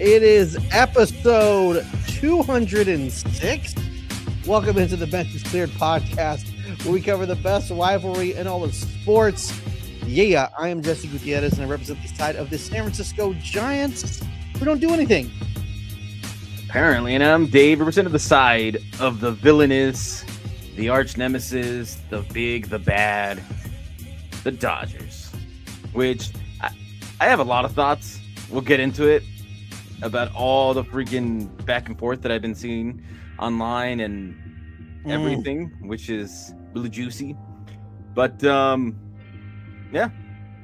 It is episode 206. Welcome into the Bench is Cleared podcast, where we cover the best rivalry in all of sports. Yeah, I am Jesse Gutierrez, and I represent the side of the San Francisco Giants, who don't do anything. Apparently, and I'm Dave, representing the side of the villainous, the arch nemesis, the big, the bad, the Dodgers. Which I have a lot of thoughts. We'll get into it about all the freaking back and forth that I've been seeing online and everything, which is really juicy. But yeah,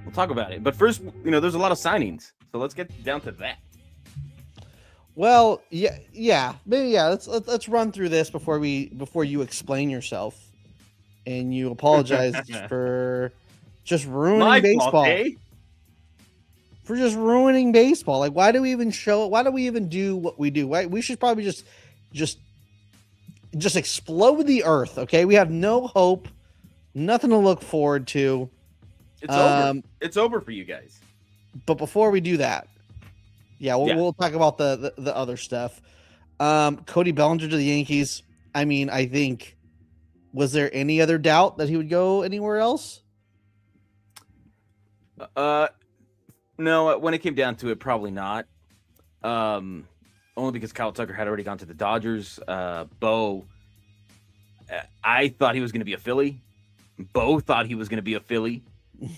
we'll talk about it. But first, there's a lot of signings, so let's get down to that. Well, let's run through this before you explain yourself, and you apologize for just ruining baseball. Fault, eh? For just ruining baseball. Like, why do we even show it? Why do we even do what we do? Right? We should probably just explode the earth. Okay, we have no hope, nothing to look forward to. It's over. It's over for you guys. But before we do that, we'll talk about the other stuff. Cody Bellinger to the Yankees. I mean, I think, was there any other doubt that he would go anywhere else? No, when it came down to it, probably not. Only because Kyle Tucker had already gone to the Dodgers. Bo, I thought he was going to be a Philly. Bo thought he was going to be a Philly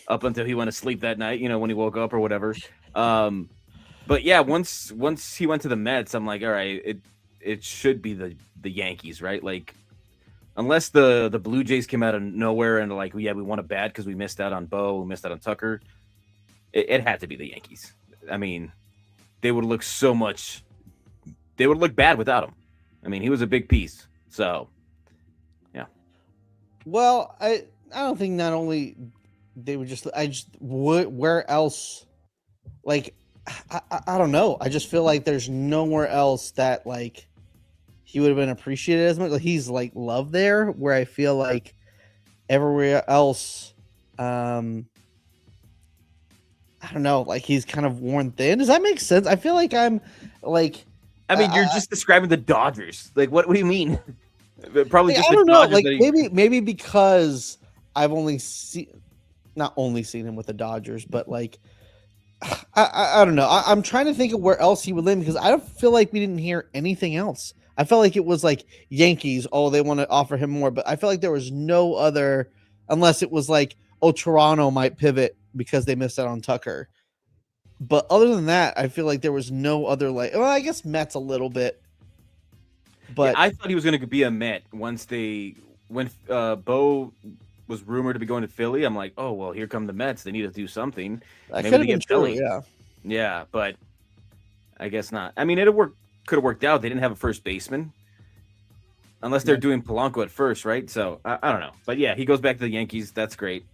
up until he went to sleep that night, when he woke up or whatever. But yeah, once he went to the Mets, I'm like, all right, it should be the Yankees, right? Like, unless the Blue Jays came out of nowhere and like, we want it bad because we missed out on Bo, we missed out on Tucker. It had to be the Yankees. I mean, they would look bad without him. I mean, he was a big piece. So, yeah. Well, I don't think not only they would where else? Like, I don't know. I just feel like there's nowhere else that like he would have been appreciated as much. Like, he's like loved there, where I feel like everywhere else, I don't know, like he's kind of worn thin. Does that make sense? I feel like I'm like, I mean, you're just describing the Dodgers. Like, what do you mean? Probably just I don't know. Like, Dodgers maybe because I've not only seen him with the Dodgers, but like, I don't know. I'm trying to think of where else he would land, because I don't feel like we didn't hear anything else. I felt like it was like Yankees. Oh, they want to offer him more, but I felt like there was no other, unless it was like, oh, Toronto might pivot because they missed out on Tucker. But other than that, I feel like there was no other, like, well, I guess Mets a little bit. But yeah, I thought he was going to be a Met when Bo was rumored to be going to Philly. I'm like, oh, well, here come the Mets. They need to do something. That could have been true, yeah. Yeah, but I guess not. I mean, could have worked out. They didn't have a first baseman. Unless they're doing Polanco at first, right? So, I don't know. But yeah, he goes back to the Yankees. That's great.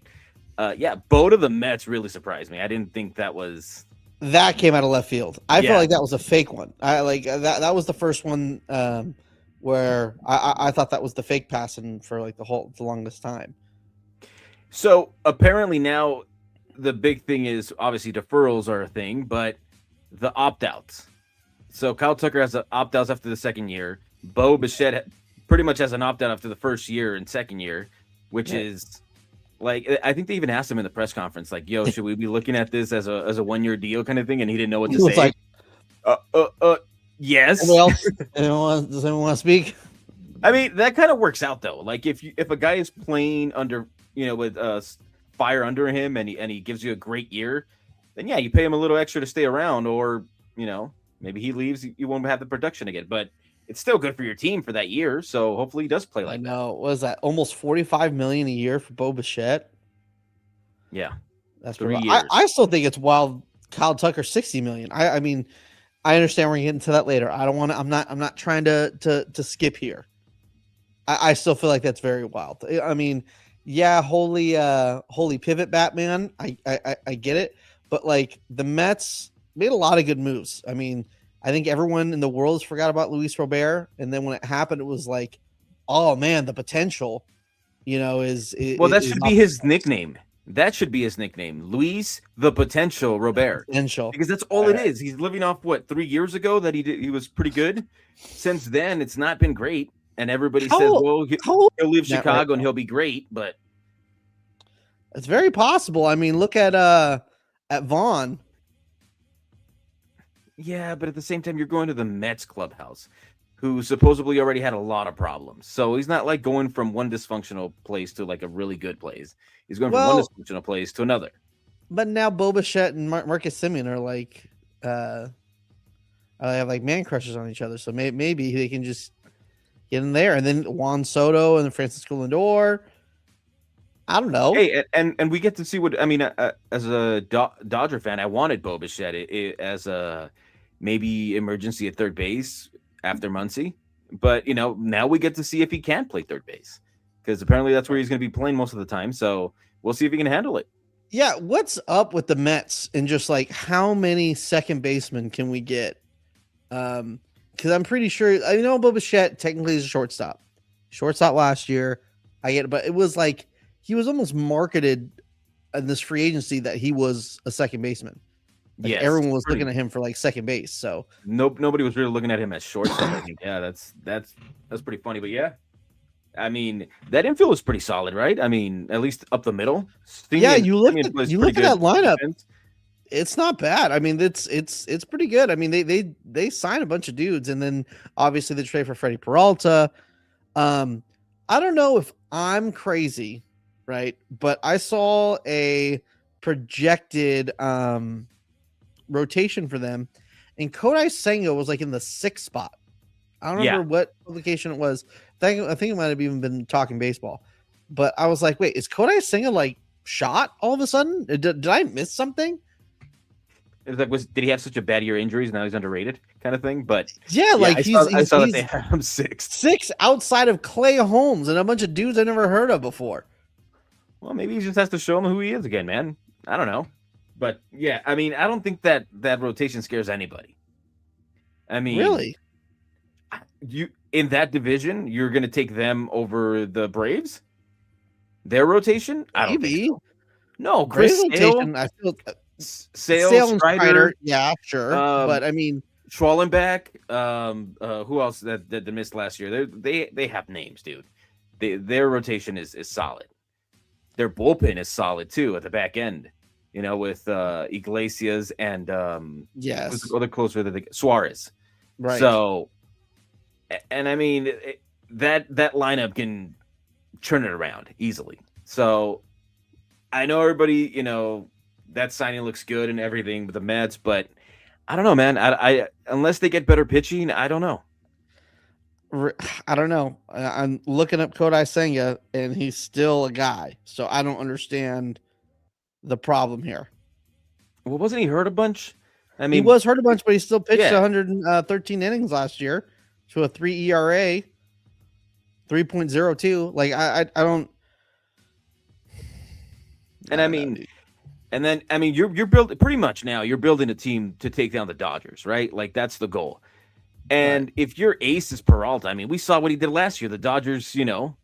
Bo to the Mets really surprised me. I didn't think that came out of left field. I felt like that was a fake one. I like that was the first one where I thought that was the fake passing for like the longest time. So apparently now the big thing is obviously deferrals are a thing, but the opt-outs. So Kyle Tucker has opt-outs after the second year. Bo Bichette pretty much has an opt-out after the first year and second year, which is like, I think they even asked him in the press conference, like, yo, should we be looking at this as a 1-year deal kind of thing? And he didn't know what to say. Like, yes. Does anyone want to speak? I mean, that kind of works out though. Like, if a guy is playing under, with fire under him and he gives you a great year, then yeah, you pay him a little extra to stay around, or, maybe he leaves, you won't have the production again. But it's still good for your team for that year. So hopefully he does play like that. I know. What is that? Almost $45 million a year for Bo Bichette. Yeah. That's 3 years. I still think it's wild. Kyle Tucker, $60 million. I mean, I understand we're getting to that later. I don't want to, I'm not trying to skip here. I still feel like that's very wild. I mean, yeah, holy pivot Batman. I get it. But like, the Mets made a lot of good moves. I mean, I think everyone in the world forgot about Luis Robert, and then when it happened, it was like, oh man, the potential, is that should be his nickname. That should be his nickname, Luis the Potential Robert, Potential. because that's all it is. He's living off what 3 years ago that he was pretty good. Since then, it's not been great, and everybody says, How "Well, how old he'll leave is that right Chicago and now? he'll be great." But It's very possible. I mean, look at Vaughn. yeah, but at the same time, you're going to the Mets clubhouse, who supposedly already had a lot of problems. So he's not like going from one dysfunctional place to like a really good place. He's going from one Well, dysfunctional place to another. but now Bo Bichette and Marcus Simeon are like they have like man crushes on each other. So maybe they can just get in there. And then Juan Soto and Francisco Lindor. I don't know. Hey, and we get to see what I mean. As a Dodger fan, I wanted Bo Bichette as a maybe emergency at third base after Muncy, but now we get to see if he can play third base, because apparently that's where he's going to be playing most of the time. So we'll see if he can handle it. Yeah, what's up with the Mets and just like how many second basemen can we get? Because I'm pretty sure I know Bo Bichette technically is a shortstop last year. I get it, but it was like he was almost marketed in this free agency that he was a second baseman. Like Yes, everyone was looking at him for like second base. So nobody was really looking at him as shortstop. I think that's pretty funny. But yeah, I mean that infield is pretty solid, right? I mean, at least up the middle. yeah, you look Simeon at plays you pretty look at that good lineup. defense. It's not bad. I mean, it's pretty good. I mean, they sign a bunch of dudes, and then obviously they trade for Freddy Peralta. I don't know if I'm crazy, right? But I saw a projected rotation for them, and Kodai Senga was like in the 6th spot. I don't remember what publication it was. I think it might have even been Talking Baseball. But I was like, wait, is Kodai Senga like shot all of a sudden? Did I miss something? It was like, did he have such a bad year injuries? Now he's underrated, kind of thing. But Yeah, like I saw that they had him 6th. 6 outside of Clay Holmes and a bunch of dudes I never heard of before. Well, maybe he just has to show him who he is again, man. I don't know. But yeah, I mean, I don't think that rotation scares anybody. I mean, Really? You in that division, you're going to take them over the Braves? Their rotation? I don't think so. No, Chris rotation, I feel Sale, Strider, yeah, sure. But I mean, Schwallenbach, who else that missed last year? They have names, dude. Their rotation is solid. Their bullpen is solid too at the back end. With Iglesias and yes, who's the other closer that Suarez. Right. So, and I mean that lineup can turn it around easily. So, I know everybody, that signing looks good and everything with the Mets, but I don't know, man. I unless they get better pitching, I don't know. I don't know. I'm looking up Kodai Senga, and he's still a guy. So I don't understand the problem here. Well, wasn't he hurt a bunch? I mean, he was hurt a bunch, but he still pitched 113 innings last year to a 3 ERA, 3.02. Like I don't. And I mean, and then I mean, you're building pretty much now. You're building a team to take down the Dodgers, right? Like that's the goal. And if your ace is Peralta, I mean, we saw what he did last year. The Dodgers, he didn't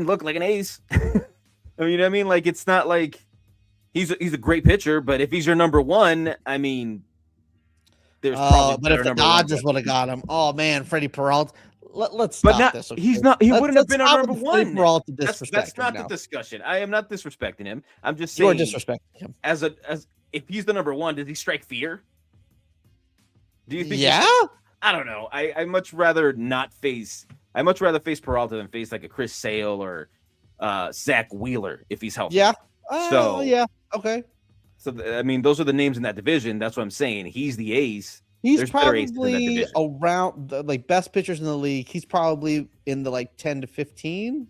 look like an ace. I mean, like it's not like he's a great pitcher, but if he's your number one, I mean, there's probably. But if the Dodgers would have got him, oh man, Freddy Peralta. Let's but stop not, this. Okay? He's not. He wouldn't have been our number one. That's not the discussion. I am not disrespecting him. I'm just saying you're disrespecting him. As if he's the number one, does he strike fear? Do you think? Yeah. I don't know. I much rather not face. I much rather face Peralta than face like a Chris Sale or Zach Wheeler if he's healthy. Yeah. Yeah. Okay. So I mean, those are the names in that division. That's what I'm saying. He's the ace. He's probably around the best pitchers in the league. He's probably in the 10 to 15.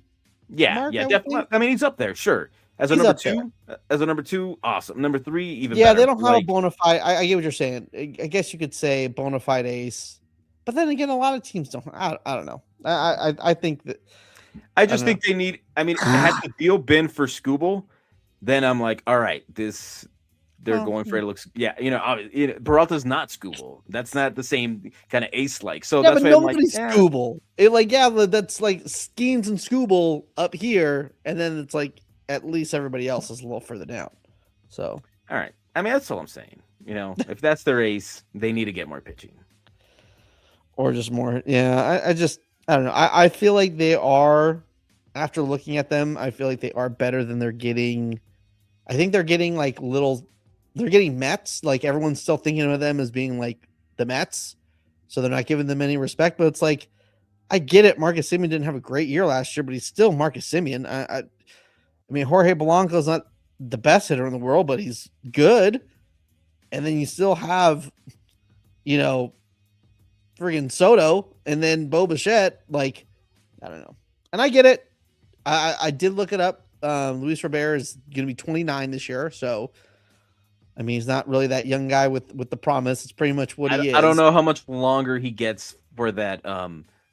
Yeah, definitely. I mean, he's up there, sure. As a number two, awesome. Number 3, even better. They don't have a bona fide. I get what you're saying. I guess you could say bona fide ace, but then again, a lot of teams don't. I don't know. I think that. I just think they need. I mean, had the deal been for Skubal, then I'm like, all right, they're going for it. Looks, Peralta's not Skubal. That's not the same kind of ace like. So that's why nobody's Skubal. That's like Skeens and Skubal up here, and then it's like at least everybody else is a little further down. So, all right. I mean, that's all I'm saying. If that's their ace, they need to get more pitching. Or just more. Yeah, I don't know. I feel like they are, after looking at them, I feel like they are better than they're getting. I think they're getting they're getting Mets. Like everyone's still thinking of them as being like the Mets. So they're not giving them any respect. But it's like, I get it. Marcus Semien didn't have a great year last year, but he's still Marcus Semien. I mean, Jorge Polanco's not the best hitter in the world, but he's good. And then you still have, friggin' Soto, and then Bo Bichette. Like, I don't know. And I get it. I did look it up. Luis Robert is going to be 29 this year, so I mean, he's not really that young guy with the promise. It's pretty much what he is. I don't know how much longer he gets for that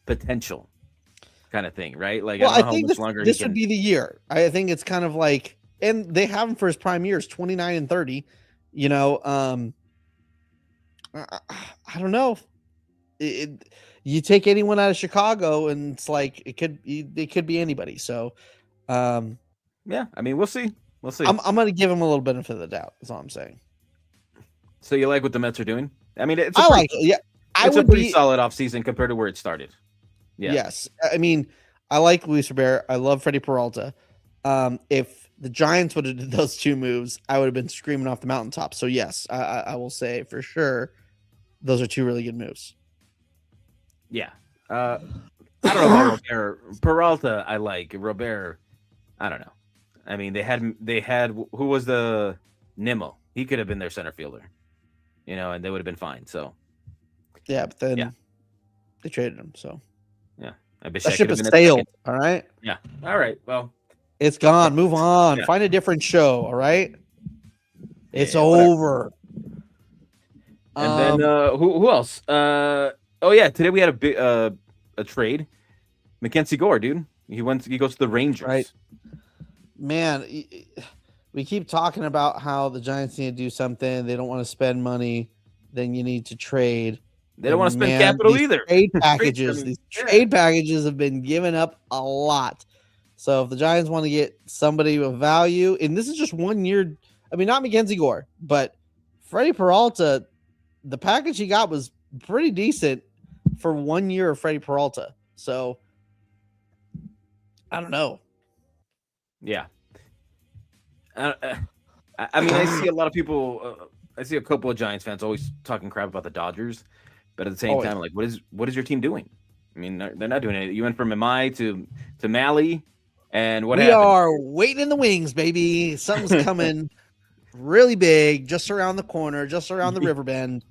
potential kind of thing, right? Like, well, I don't know I think how much longer this would be the year. I think it's kind of like, and they have him for his prime years, 29 and 30. I don't know. You take anyone out of Chicago, and it's like it could be anybody. So, yeah, I mean, we'll see. We'll see. I'm going to give him a little benefit of the doubt. That's all I'm saying. So you like what the Mets are doing? I mean, it's a pretty solid offseason compared to where it started. Yeah. Yes, I mean, I like Luis Robert. I love Freddy Peralta. If the Giants would have did those two moves, I would have been screaming off the mountaintop. So yes, I will say for sure, those are two really good moves. Yeah. I don't know about Robert. Peralta, I like. Robert, I don't know. I mean, they had who was the Nimmo? He could have been their center fielder, and they would have been fine. So, yeah, but then they traded him. So, yeah, I bet that ship has sailed. All right. Yeah. All right. Well, it's gone. Move on. Yeah. Find a different show. All right. It's over. And then who else? Oh yeah, today we had a trade. Mackenzie Gore, dude. He goes to the Rangers. Right. Man, we keep talking about how the Giants need to do something. They don't want to spend money. Then you need to trade. They don't want to spend capital either. Trade packages have been given up a lot. So if the Giants want to get somebody of value, and this is just 1 year, I mean, not Mackenzie Gore, but Freddy Peralta, the package he got was pretty decent for 1 year of Freddy Peralta. So I don't know. Yeah. I mean, I see a lot of people. I see a couple of Giants fans always talking crap about the Dodgers, but at the same time, like, what is your team doing? I mean, they're not doing anything. You went from Imai to Malley, and what happened? We are waiting in the wings, baby. Something's coming really big, just around the corner, just around the river bend.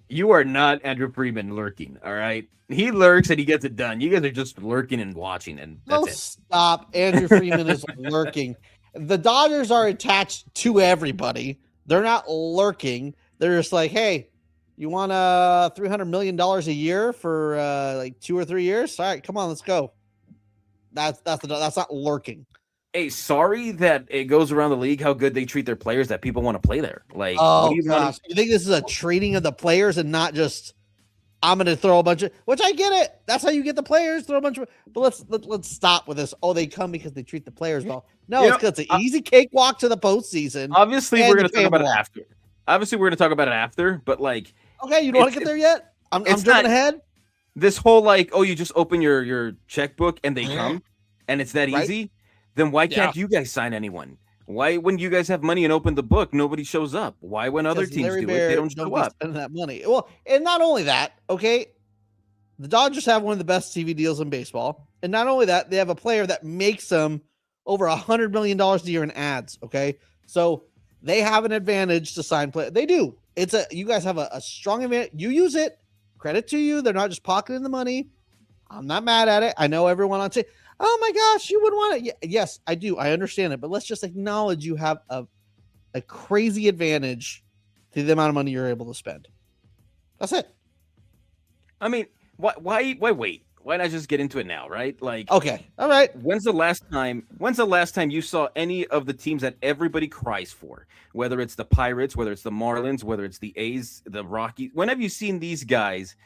You are not Andrew Friedman lurking, all right? He lurks and he gets it done. You guys are just lurking and watching, and that's it. Stop. Andrew Friedman is lurking. The Dodgers are attached to everybody. They're not lurking. They're just like, hey, you want $300 million a year for like 2 or 3 years? All right, come on, let's go. That's not lurking. Hey, sorry that it goes around the league how good they treat their players that people want to play there. Like, gosh, you think this is a trading of the players and not just I'm going to throw a bunch of, which I get it. That's how you get the players. Throw a bunch of, but let's stop with this. Oh, they come because they treat the players well. No, it's because it's an easy cakewalk to the postseason. Obviously, we're going to talk about it after. Obviously, we're going to talk about it after. But like, okay, you don't want to get there yet. I'm jumping ahead. This whole like, oh, you just open your checkbook and they come, and it's that easy. Then why can't you guys sign anyone? Why, when you guys have money and open the book, nobody shows up? Why, when other teams do it, they don't show up? Spending that money. Well, and not only that, okay, the Dodgers have one of the best TV deals in baseball, and not only that, they have a player that makes them over $100 million a year in ads. Okay, so they have an advantage to sign play. They do. You guys have a strong advantage. You use it. Credit to you. They're not just pocketing the money. I'm not mad at it. I know everyone on say, oh my gosh, you would want it. Yes, I do. I understand it. But let's just acknowledge you have a crazy advantage to the amount of money you're able to spend. That's it. I mean, why wait? Why not just get into it now, right? Like, okay, all right. When's the last time you saw any of the teams that everybody cries for? Whether it's the Pirates, whether it's the Marlins, whether it's the A's, the Rockies. When have you seen these guys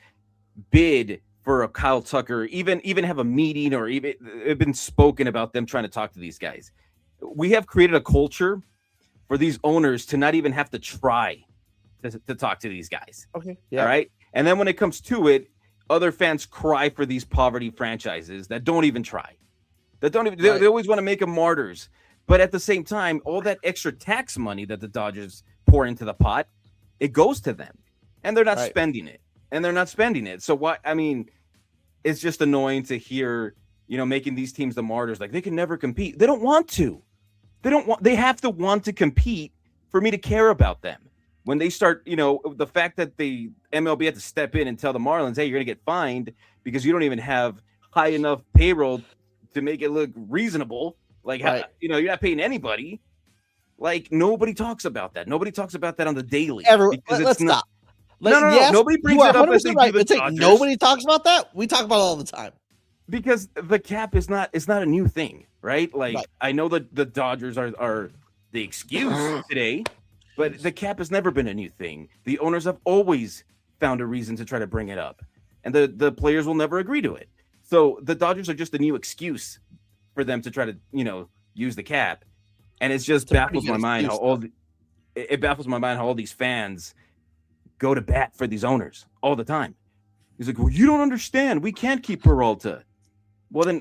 bid for a Kyle Tucker, even have a meeting, or even been spoken about them trying to talk to these guys? we have created a culture for these owners to not even have to try to talk to these guys. Okay. All right. And then when it comes to it, other fans cry for these poverty franchises that don't even try. That don't even, they always want to make them martyrs. But at the same time, all that extra tax money that the Dodgers pour into the pot, it goes to them. And they're not spending it. And they're not spending it. So what, I mean, it's just annoying to hear, making these teams the martyrs. Like, they can never compete. They don't want to. They have to want to compete for me to care about them. When they start, the fact that the MLB had to step in and tell the Marlins, hey, you're going to get fined because you don't even have high enough payroll to make it look reasonable. Like, you're not paying anybody. Like, nobody talks about that. Nobody talks about that on the daily. Let's stop. No. Nobody brings it up as they do the Dodgers. Nobody talks about that. We talk about it all the time. Because the cap is not a new thing, right? Like, I know that the Dodgers are the excuse today, but the cap has never been a new thing. The owners have always found a reason to try to bring it up, and the players will never agree to it. So the Dodgers are just a new excuse for them to try to, use the cap. And it just baffles my mind how all these fans go to bat for these owners all the time. He's like, well, you don't understand. We can't keep Peralta. Well, then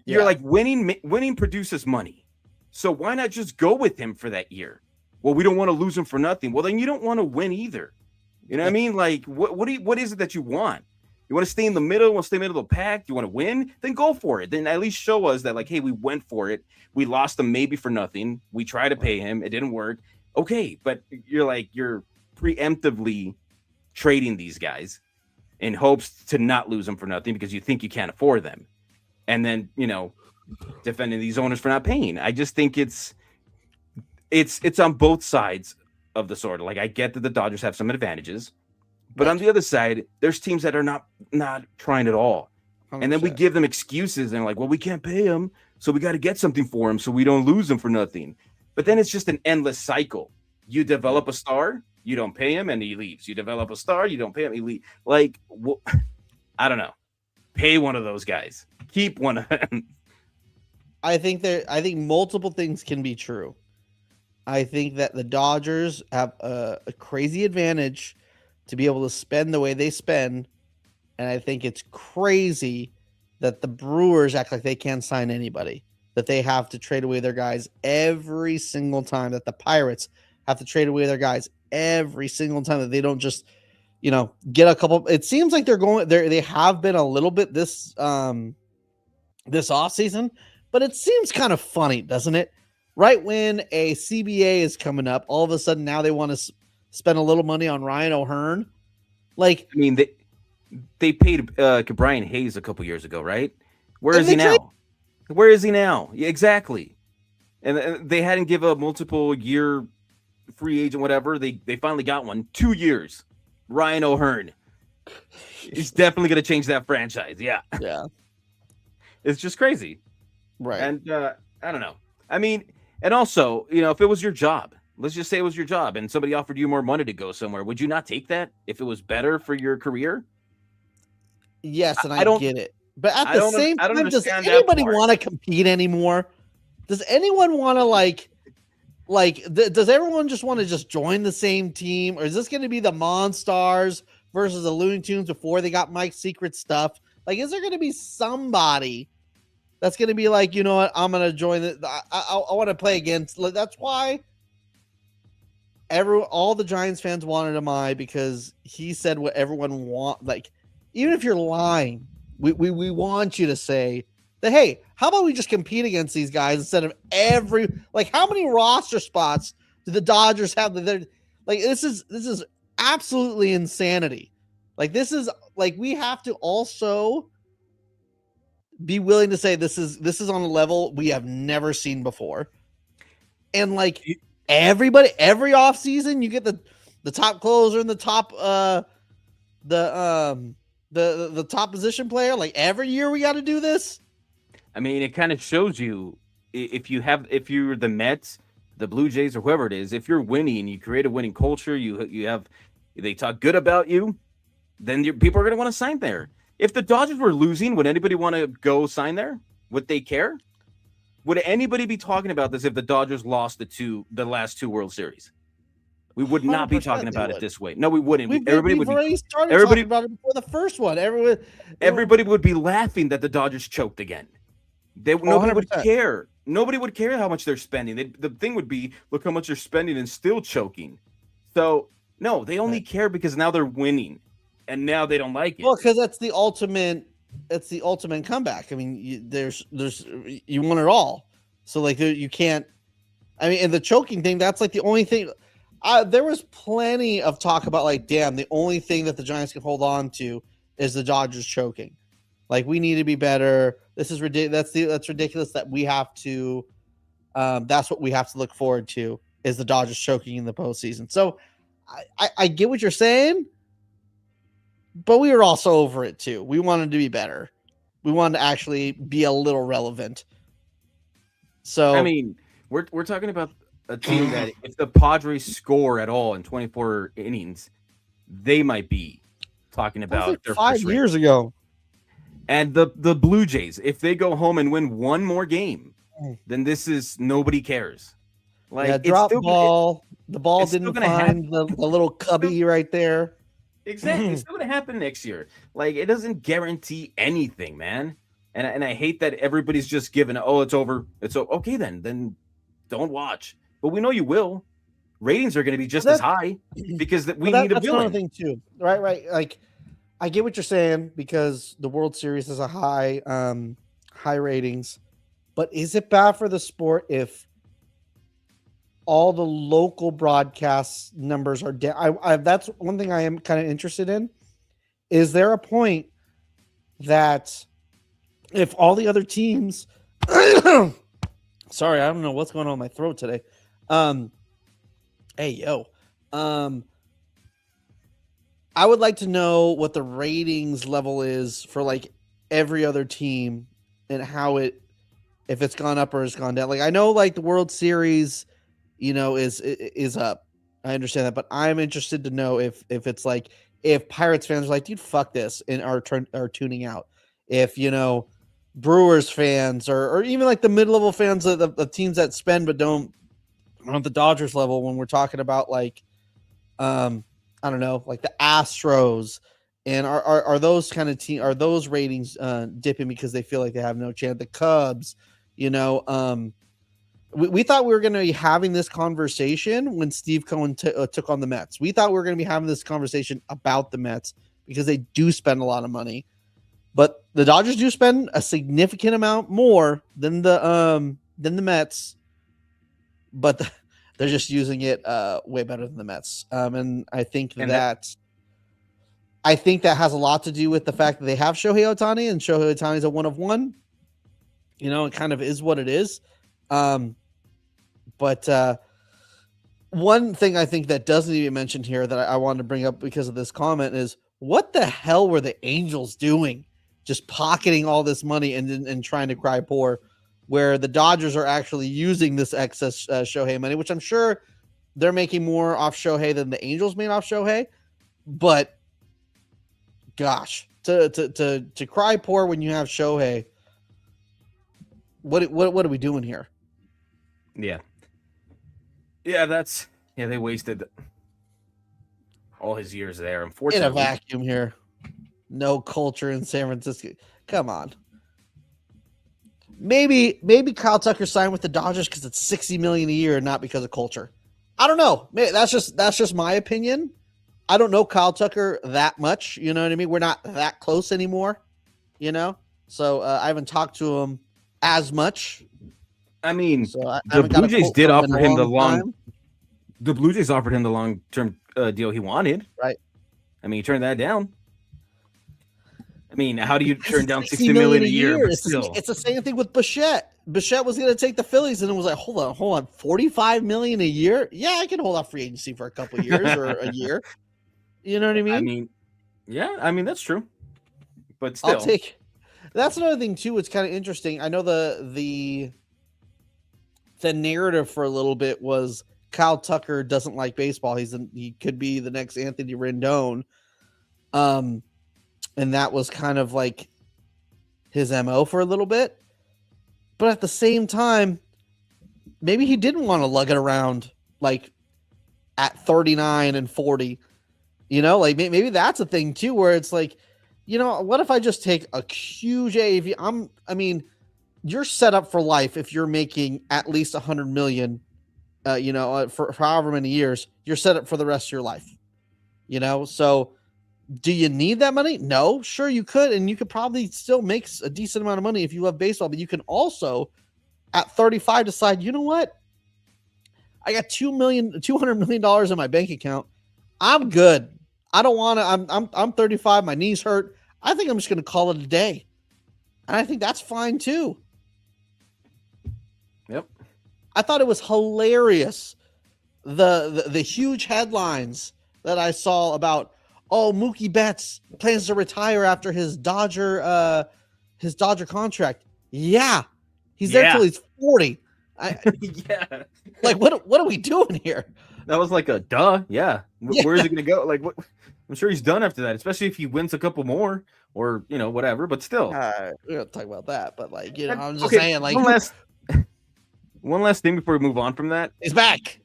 you're like, winning produces money. So why not just go with him for that year? Well, we don't want to lose him for nothing. Well, then you don't want to win either. You know what I mean? Like, what is it that you want? You want to stay in the middle? Want to stay middle of the pack? You want to win? Then go for it. Then at least show us that, like, hey, we went for it. We lost him maybe for nothing. We tried to pay him. It didn't work. Okay, but you're preemptively trading these guys in hopes to not lose them for nothing because you think you can't afford them. And then, defending these owners for not paying. I just think it's on both sides of the sword. Like, I get that the Dodgers have some advantages, but on the other side, there's teams that are not trying at all. 100%. And then we give them excuses and like, well, we can't pay him, so we got to get something for him so we don't lose him for nothing. But then it's just an endless cycle. You develop a star, you don't pay him, and he leaves. You develop a star, you don't pay him, he leaves. Like, I don't know. Pay one of those guys. Keep one of them. I think multiple things can be true. I think that the Dodgers have a crazy advantage to be able to spend the way they spend, and I think it's crazy that the Brewers act like they can't sign anybody, that they have to trade away their guys every single time, that the Pirates have to trade away their guys every single time, that they don't just, get a couple. It seems like they have been a little bit this offseason, but it seems kind of funny, doesn't it? Right when a CBA is coming up, all of a sudden now they want to spend a little money on Ryan O'Hearn. Like, I mean, they paid Brian Hayes a couple years ago, right? Where is he now? Where is he now? Yeah, exactly. And they hadn't give a multiple year free agent, whatever. They finally got one. 2 years. Ryan O'Hearn. He's definitely going to change that franchise. Yeah. Yeah. It's just crazy. Right. And I don't know. I mean, and also, if it was your job, let's just say it was your job and somebody offered you more money to go somewhere, would you not take that if it was better for your career? Yes, and I get it. But at the same time, does anybody want to compete anymore? Does anyone want to does everyone just want to just join the same team? Or is this going to be the Monstars versus the Looney Tunes before they got Mike's Secret Stuff? Like, is there going to be somebody that's going to be like, you know what, I'm going to join I want to play against. That's why all the Giants fans wanted him because he said what everyone want. Like, even if you're lying, we want you to say that, hey, how about we just compete against these guys instead of how many roster spots do the Dodgers have? Like, this is absolutely insanity. Like, this is like, we have to also be willing to say this is on a level we have never seen before. And like every offseason you get the top closer and the top the top position player. Like, every year we got to do this. I mean, it kind of shows you if you're the Mets, the Blue Jays, or whoever it is, if you're winning, you create a winning culture, they talk good about you, then people are going to want to sign there. If the Dodgers were losing, would anybody want to go sign there? Would they care? would anybody be talking about this if the Dodgers lost the last two World Series? We would not be 100% talking they about it would. this way. No, we wouldn't. We've already started everybody talking about it before the first one. everybody would be laughing that the Dodgers choked again. Nobody would 100%. care. Nobody would care how much they're spending. The thing would be, look how much they're spending and still choking. So no, they only care because now they're winning, and now they don't like it. Well, because that's the ultimate. It's the ultimate comeback. I mean, you want it all. So like you can't. I mean, and the choking thing. That's like the only thing. There was plenty of talk about like, damn, the only thing that the Giants can hold on to is the Dodgers choking. Like, we need to be better. This is ridiculous. That's ridiculous that we have to. That's what we have to look forward to is the Dodgers choking in the postseason. So, I get what you're saying, but we were also over it too. We wanted to be better. We wanted to actually be a little relevant. So, I mean, we're talking about a team that if the Padres score at all in 24 innings, they might be talking about like their 5 years ago. And the Blue Jays, if they go home and win one more game, then this is nobody cares. Like, yeah, drop ball. The ball didn't find the little cubby right there. Exactly. It's still going to happen next year. Like, it doesn't guarantee anything, man. And I hate that everybody's just giving, oh, it's over. It's okay then don't watch. But we know you will. Ratings are going to be just as high because we need a villain. That's another thing too, right? Like, I get what you're saying because the World Series is a high ratings, but is it bad for the sport if all the local broadcast numbers are down? That's one thing I am kind of interested in. Is there a point that if all the other teams, sorry, I don't know what's going on in my throat today. I would like to know what the ratings level is for like every other team and how if it's gone up or has gone down. Like, I know like the World Series, is up. I understand that, but I'm interested to know if it's like, if Pirates fans are like, dude, fuck this, and are tuning out. If, Brewers fans or even like the mid-level fans of the teams that spend but don't on the Dodgers level, when we're talking about like, I don't know, like the Astros, and are those kind of are those ratings dipping because they feel like they have no chance? The Cubs, we thought we were going to be having this conversation when Steve Cohen took on the Mets. We thought we were going to be having this conversation about the Mets because they do spend a lot of money, but the Dodgers do spend a significant amount more than the Mets, but they're just using it way better than the Mets. And I think that has a lot to do with the fact that they have Shohei Ohtani, and Shohei Ohtani is a 1 of 1. It kind of is what it is. But one thing I think that doesn't even mention here that I wanted to bring up because of this comment is, what the hell were the Angels doing? Just pocketing all this money and trying to cry poor, where the Dodgers are actually using this excess Shohei money, which I'm sure they're making more off Shohei than the Angels made off Shohei. But gosh, to cry poor when you have Shohei, what are we doing here? Yeah, they wasted all his years there. Unfortunately, in a vacuum here. No culture in San Francisco. Come on. Maybe Kyle Tucker signed with the Dodgers because it's $60 million a year, and not because of culture. I don't know. Maybe that's just my opinion. I don't know Kyle Tucker that much. You know what I mean? We're not that close anymore. So I haven't talked to him as much. I mean, so the Blue Jays did offer him the long. The Blue Jays offered him the long-term deal he wanted. Right. I mean, he turned that down. I mean, how do you turn down $60 million a year? It's the same thing with Bichette. Bichette was going to take the Phillies, and it was like, hold on, $45 million a year? Yeah, I can hold off free agency for a couple of years or a year. You know what I mean? That's true. But still, That's another thing too. It's kind of interesting. I know the narrative for a little bit was Kyle Tucker doesn't like baseball. He could be the next Anthony Rendon. And that was kind of like his MO for a little bit. But at the same time, maybe he didn't want to lug it around like at 39 and 40. Like maybe that's a thing too, where it's like, what if I just take a huge AAV? You're set up for life if you're making at least 100 million, for however many years. You're set up for the rest of your life. So do you need that money? No, sure you could, and you could probably still make a decent amount of money if you love baseball. But you can also, at 35, decide, you know what? I got $200 million in my bank account. I'm good. I don't want to. I'm 35. My knees hurt. I think I'm just going to call it a day, and I think that's fine too. Yep. I thought it was hilarious. The huge headlines that I saw about, Mookie Betts plans to retire after his Dodger contract. Yeah, he's there till he's 40. Yeah. Like, what are we doing here? That was like a duh. Yeah. Where is he going to go? Like, what? I'm sure he's done after that, especially if he wins a couple more or, whatever, but still. We don't talk about that, but like, I'm just saying, like, one last thing before we move on from that. He's back.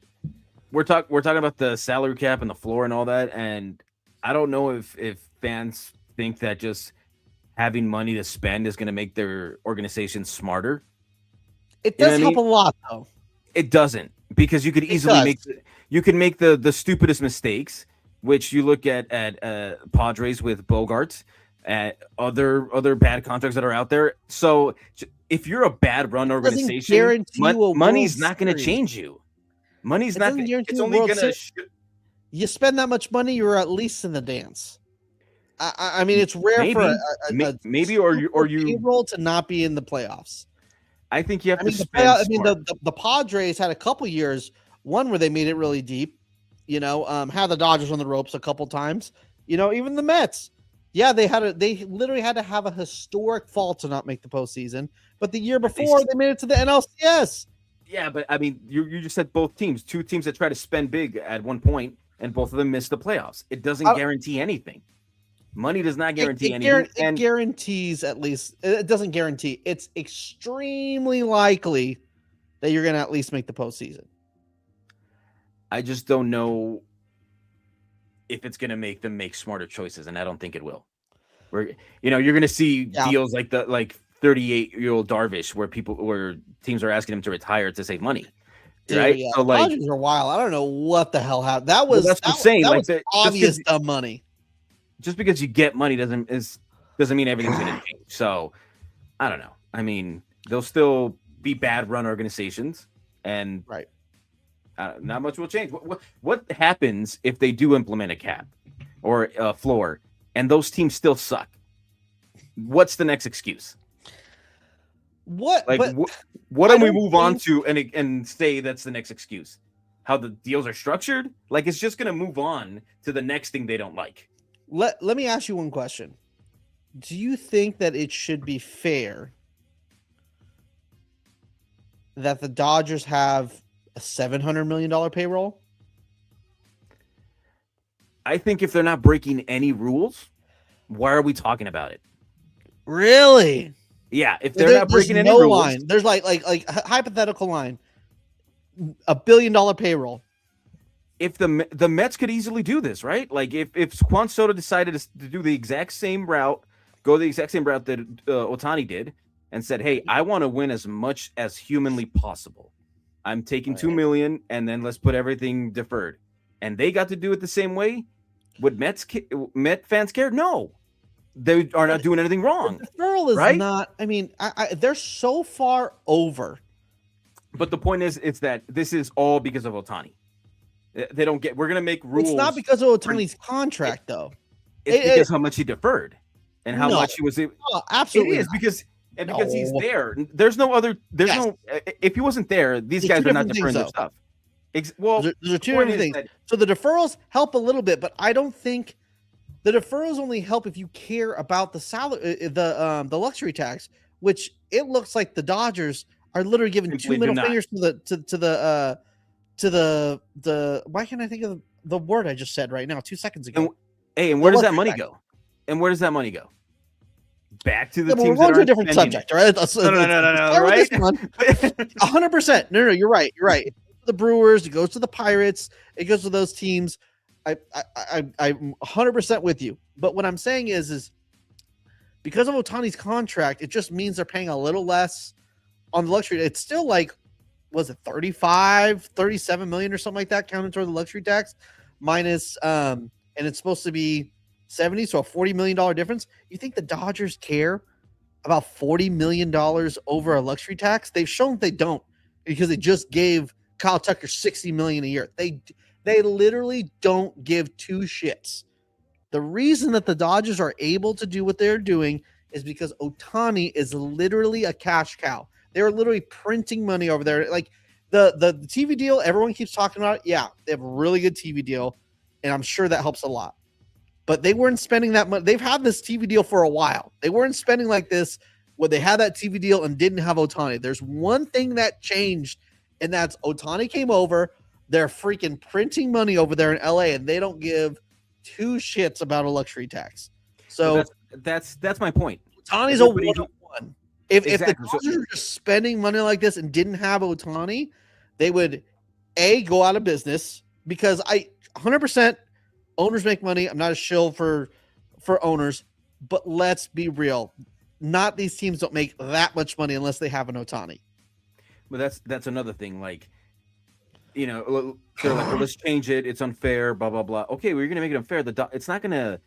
We're talking about the salary cap and the floor and all that, and I don't know if fans think that just having money to spend is going to make their organization smarter. It does help a lot, though. It doesn't, because you could easily make the stupidest mistakes, which you look at Padres with Bogarts, at other bad contracts that are out there. So if you're a bad run organization, money's not going to change you. Money's not going to. It's only going to. You spend that much money, you're at least in the dance. I mean, it's rare for maybe or you payroll to not be in the playoffs. I think you have to spend. The Padres had a couple years, one where they made it really deep. Had the Dodgers on the ropes a couple times. Even the Mets. Yeah, they literally had to have a historic fall to not make the postseason. But the year before, they made it to the NLCS. Yeah, but I mean, you just said both teams, two teams that try to spend big at one point, and both of them missed the playoffs. It doesn't guarantee anything. Money does not guarantee anything. It guarantees, at least. It doesn't guarantee. It's extremely likely that you're going to at least make the postseason. I just don't know if it's going to make them make smarter choices, and I don't think it will. You're going to see deals like 38-year-old Darvish, where teams are asking him to retire to save money. Right? Yeah. So Dodgers are wild. I don't know what the hell happened. That's what I'm saying. That was obvious dumb money. Just because you get money doesn't mean everything's going to change. So I don't know. I mean, they'll still be bad run organizations, and right. Not much will change. What happens if they do implement a cap or a floor and those teams still suck? What's the next excuse? What do we move on to and say that's the next excuse? How the deals are structured? Like, it's just going to move on to the next thing they don't like. Let me ask you one question. Do you think that it should be fair that the Dodgers have a $700 million payroll? I think if they're not breaking any rules, why are we talking about it? Really? Yeah, if they're not breaking any rules. Line. There's like hypothetical line. $1 billion payroll. If the Mets could easily do this, right? Like if Juan Soto decided to do the exact same route, go the exact same route that Ohtani did, and said, "Hey, I want to win as much as humanly possible. I'm taking $2 million, and then let's put everything deferred." And they got to do it the same way. Would Met fans care? No, they are not doing anything wrong. The deferral is not. I mean, they're so far over. But the point is, it's that this is all because of Ohtani. They don't get. We're gonna make rules. It's not because of Ohtani's contract, though. It's because how much he deferred and how much he was. Absolutely, it is because he's there. There's no other. There's no. If he wasn't there, these guys are not deferring their stuff. Well, there are two different things. So the deferrals help a little bit, but I don't think the deferrals only help if you care about the salary, the luxury tax, which it looks like the Dodgers are literally giving two middle fingers to the why can't I think of the word I just said right now 2 seconds ago? And where does that money go? And where does that money go? back to the Yeah, but we're teams going that to a aren't different spending. subject, all right? No, Start with right? this one. 100%. No, you're right. You're right. It goes to the Brewers. It goes to the Pirates. It goes to those teams. I'm 100% with you. But what I'm saying is because of Ohtani's contract, it just means they're paying a little less on the luxury. It's still like, was it 37 million or something like that counted toward the luxury tax minus, and it's supposed to be 70, so a $40 million difference. You think the Dodgers care about $40 million over a luxury tax? They've shown they don't, because they just gave Kyle Tucker $60 million a year. They literally don't give two shits. The reason that the Dodgers are able to do what they're doing is because Ohtani is literally a cash cow. They're literally printing money over there. Like the TV deal, everyone keeps talking about it. Yeah, they have a really good TV deal, and I'm sure that helps a lot. But they weren't spending that money. They've had this TV deal for a while. They weren't spending like this when they had that TV deal and didn't have Ohtani. There's one thing that changed, and that's Ohtani came over. They're freaking printing money over there in LA, and they don't give two shits about a luxury tax. So that's my point. Ohtani's a one-on-one. If the Dodgers were just spending money like this and didn't have Ohtani, they would go out of business, because 100% owners make money. I'm not a shill for owners, but let's be real. Not these teams don't make that much money unless they have an Ohtani. But that's another thing. Like, you know, they're like, well, let's change it. It's unfair, blah, blah, blah. Okay, well, you're going to make it unfair. It's not going to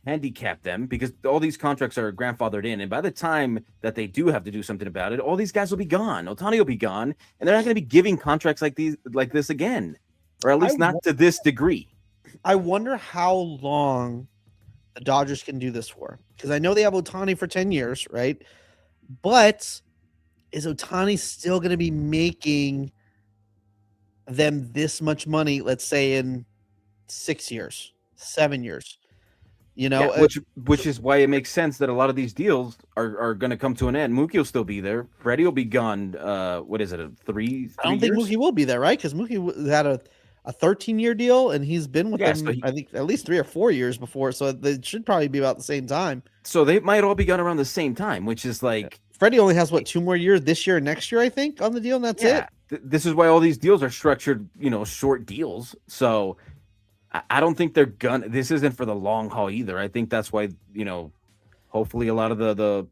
handicap them, because all these contracts are grandfathered in. And by the time that they do have to do something about it, all these guys will be gone. Ohtani will be gone. And they're not going to be giving contracts like this again, or at least not to this degree. I wonder how long the Dodgers can do this for, because I know they have Ohtani for 10 years, right? But is Ohtani still going to be making them this much money, let's say in 6 years, 7 years? You know, yeah, which is why it makes sense that a lot of these deals are going to come to an end. Mookie will still be there. Freddie will be gone. What is it? 3 I don't think years? Mookie will be there, right? Because Mookie had a 13-year deal, and he's been with them, I think, at least 3 or 4 years before. So they should probably be about the same time. So they might all be gone around the same time, which is like, Freddie only has 2 more years, this year and next year, I think, on the deal, and that's it. This is why all these deals are structured, short deals. So I don't think they're gonna. This isn't for the long haul either. I think that's why, hopefully a lot of the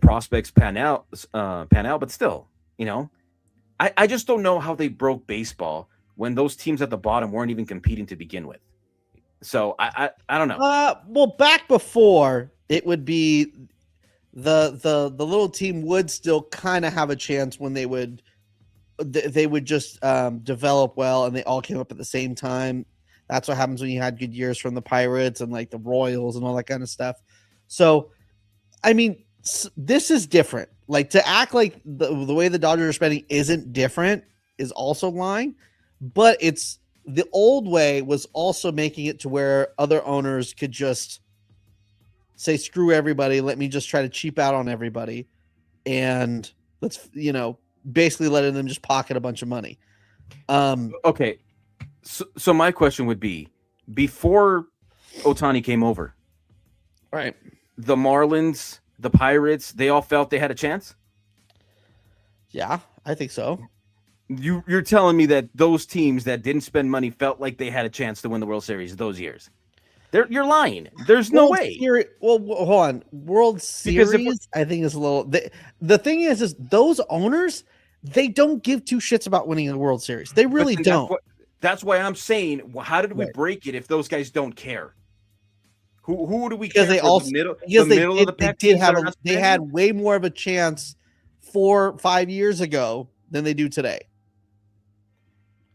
prospects pan out. But still, I just don't know how they broke baseball when those teams at the bottom weren't even competing to begin with. So I don't know. Well, back before, it would be the little team would still kind of have a chance when they would just develop well, and they all came up at the same time. That's what happens when you had good years from the Pirates and like the Royals and all that kind of stuff. So, I mean, this is different. Like, to act like the way the Dodgers are spending isn't different is also lying, but it's the old way was also making it to where other owners could just say, screw everybody. Let me just try to cheap out on everybody. And let's, basically letting them just pocket a bunch of money. Okay. So my question would be, before Ohtani came over, right, the Marlins, the Pirates, they all felt they had a chance? Yeah, I think so. You're telling me that those teams that didn't spend money felt like they had a chance to win the World Series those years? You're lying. There's no way. Hold on. World Series, I think, is a little... The thing is those owners, they don't give two shits about winning a World Series. They really don't. That's why I'm saying, how did we break it if those guys don't care? Who do we care? They had way more of a chance 4 or 5 years ago than they do today.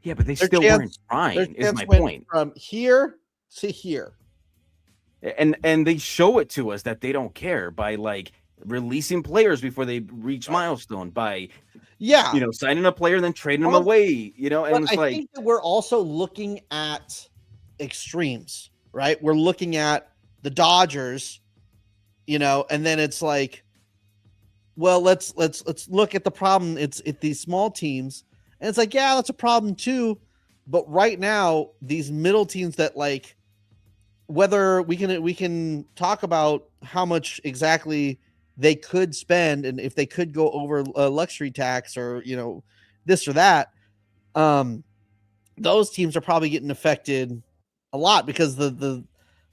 Yeah, but they still weren't trying, is my point. From here to here. And they show it to us that they don't care by like releasing players before they reach milestone, by signing a player and then trading them away, and it's I think that we're also looking at extremes, right? We're looking at the Dodgers, and then it's like, well, let's look at the problem. It's these small teams, and it's like, yeah, that's a problem too. But right now, these middle teams that like whether we can talk about how much exactly they could spend and if they could go over a luxury tax or this or that. Those teams are probably getting affected a lot because the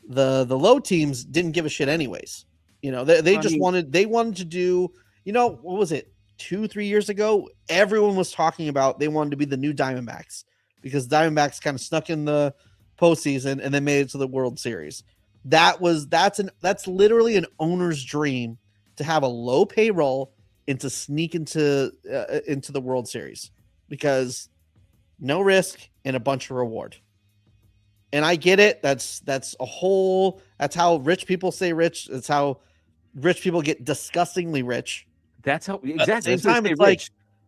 low teams didn't give a shit anyways. They just wanted to do, what was it, 2-3 years ago? Everyone was talking about they wanted to be the new Diamondbacks because Diamondbacks kind of snuck in the postseason and then made it to the World Series. That's literally an owner's dream to have a low payroll and to sneak into the World Series because no risk and a bunch of reward. And I get it. That's how rich people stay rich. That's how rich people get disgustingly rich. That's how exactly. At the same time, it's like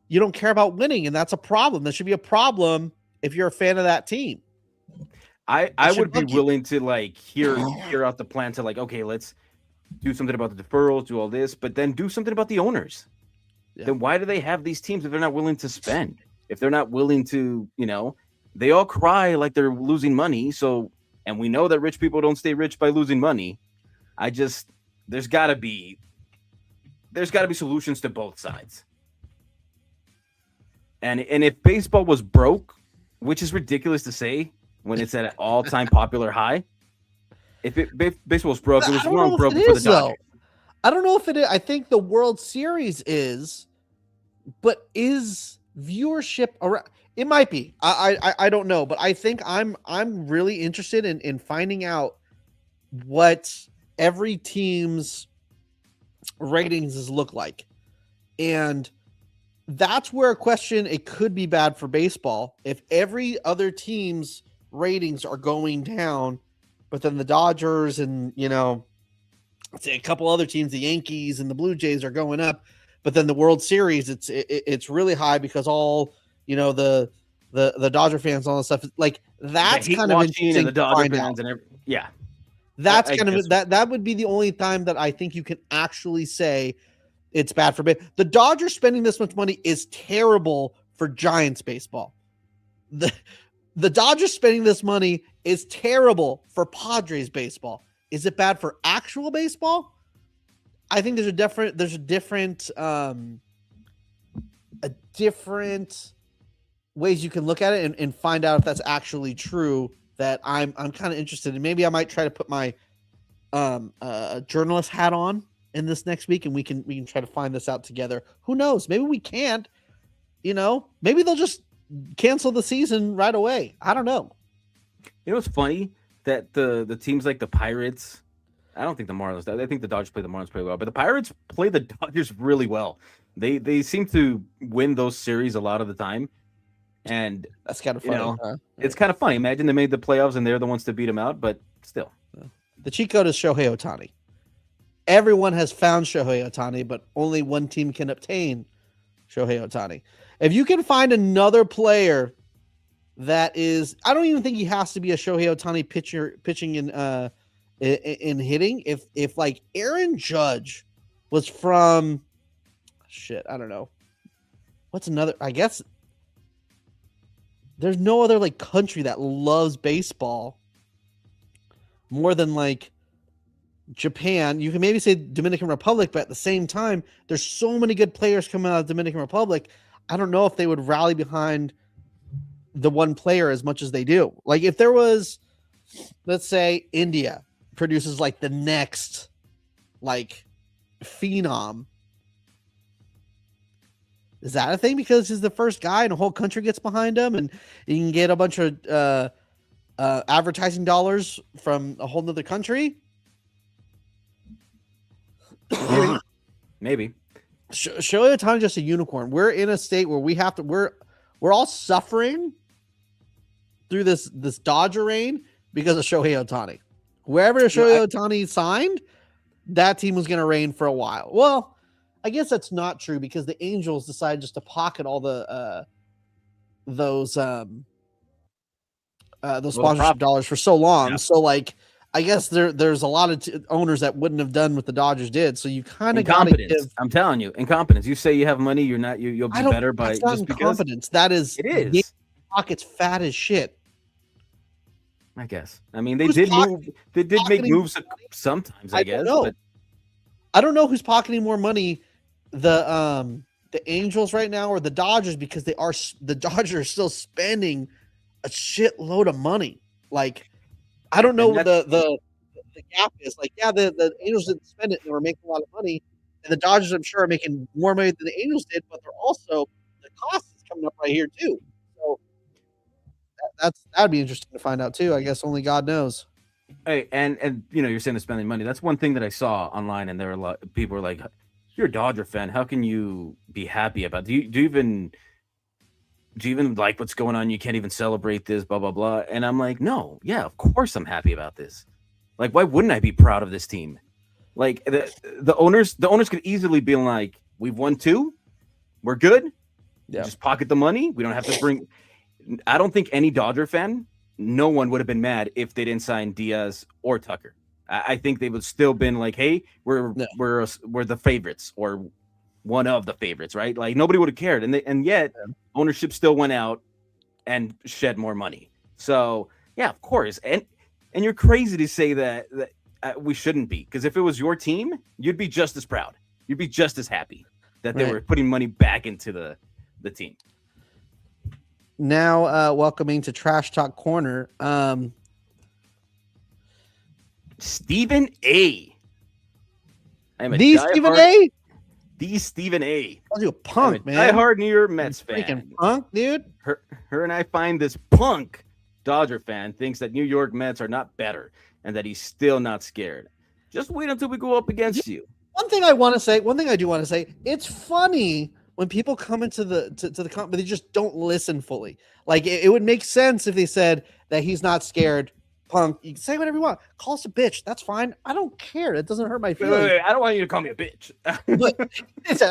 you don't care about winning, and that's a problem. That should be a problem if you're a fan of that team. I would be willing to like hear out the plan to like, okay, let's do something about the deferrals, do all this, but then do something about the owners. Yeah. Then why do they have these teams if they're not willing to spend? If they're not willing to, they all cry like they're losing money. So, and we know that rich people don't stay rich by losing money. There's gotta be solutions to both sides. And if baseball was broke, which is ridiculous to say when it's at an all-time popular high, if baseball was broke, it was wrong broke for the Dodgers. I don't know if it is. I think the World Series is, but is viewership around? It might be. I don't know, but I think I'm really interested in finding out what every team's ratings look like, and that's where a question. It could be bad for baseball if every other team's ratings are going down, but then the Dodgers and let's say a couple other teams, the Yankees and the Blue Jays are going up. But then the World Series, it's really high because all the Dodger fans, all that stuff. Like that's kind of interesting. The Dodger fans and that's kind of that would be the only time that I think you can actually say it's bad for baseball. The Dodgers spending this much money is terrible for Giants baseball. The Dodgers spending this money is terrible for Padres baseball. Is it bad for actual baseball? I think there's a different ways you can look at it and find out if that's actually true. That I'm kind of interested in. Maybe I might try to put my journalist hat on in this next week, and we can try to find this out together. Who knows? Maybe we can't. Maybe they'll just cancel the season right away. I don't know. It's funny that the teams like the Pirates. I don't think the Marlins. I think the Dodgers play the Marlins pretty well, but the Pirates play the Dodgers really well. They seem to win those series a lot of the time, and that's kind of funny. It's kind of funny. Imagine they made the playoffs and they're the ones to beat them out, but still, the cheat code is Shohei Ohtani. Everyone has found Shohei Ohtani, but only one team can obtain Shohei Ohtani. If you can find another player that is, I don't even think he has to be a Shohei Ohtani pitching in hitting. If like Aaron Judge was from I don't know. What's another? I guess there's no other like country that loves baseball more than like Japan. You can maybe say Dominican Republic, but at the same time, there's so many good players coming out of Dominican Republic. I don't know if they would rally behind the one player as much as they do. Like if there was, let's say India produces like the next like phenom. Is that a thing? Because he's the first guy and the whole country gets behind him and you can get a bunch of advertising dollars from a whole nother country? Maybe. Shohei Ohtani is just a unicorn. We're in a state where we're all suffering through this Dodger reign because of Shohei Ohtani. Wherever Shohei Ohtani signed, that team was going to reign for a while. Well, I guess that's not true because the Angels decided just to pocket all the those sponsorship dollars for so long. Yeah. So like, I guess there's a lot of owners that wouldn't have done what the Dodgers did. So you kind of got to give. I'm telling you, incompetence. You say you have money, you're not. You'll be better by just incompetence. That is, it is. Pockets fat as shit. I guess. I mean, they Who's did move. They did make pocketing moves money? sometimes, I I don't guess. know. But I don't know who's pocketing more money, the Angels right now or the Dodgers, because the Dodgers are still spending a shitload of money. Like, I don't know and what that's the gap is. Like, yeah, the Angels didn't spend it and they were making a lot of money, and the Dodgers, I'm sure, are making more money than the Angels did, but they're also the cost is coming up right here too. So that'd be interesting to find out too. I guess only God knows. hey, and you're saying they're spending money. That's one thing that I saw online, and there were a lot people were like, "You're a Dodger fan. How can you be happy about? Do you even like what's going on? You can't even celebrate this, blah blah blah." And I'm like, "No, yeah, of course I'm happy about this. Like, why wouldn't I be proud of this team? Like the owners could easily be like, we've won two, we're good. Yeah. Just pocket the money. We don't have to bring. I don't think any Dodger fan, no one would have been mad if they didn't sign Diaz or Tucker. I think they would still been like, hey, we're No. we're the favorites or one of the favorites, right? Like nobody would have cared, and yet ownership still went out and shed more money. So yeah, of course, and you're crazy to say that we shouldn't be, because if it was your team, you'd be just as proud. You'd be just as happy that they Right. were putting money back into the team. Now, welcoming to Trash Talk Corner, Stephen A. I'm a the Stephen diehard- A. The Stephen A. Called you a I'm a punk, man. diehard New York Mets Freaking fan. punk, dude. Her and I find this punk Dodger fan thinks that New York Mets are not better and that he's still not scared. Just wait until we go up against you. One thing I do want to say, it's funny when people come into the comment, but they just don't listen fully. Like it would make sense if they said that he's not scared. Punk, you can say whatever you want. Call us a bitch. That's fine. I don't care. It doesn't hurt my Wait, feelings. wait, I don't want you to call me a bitch. But don't say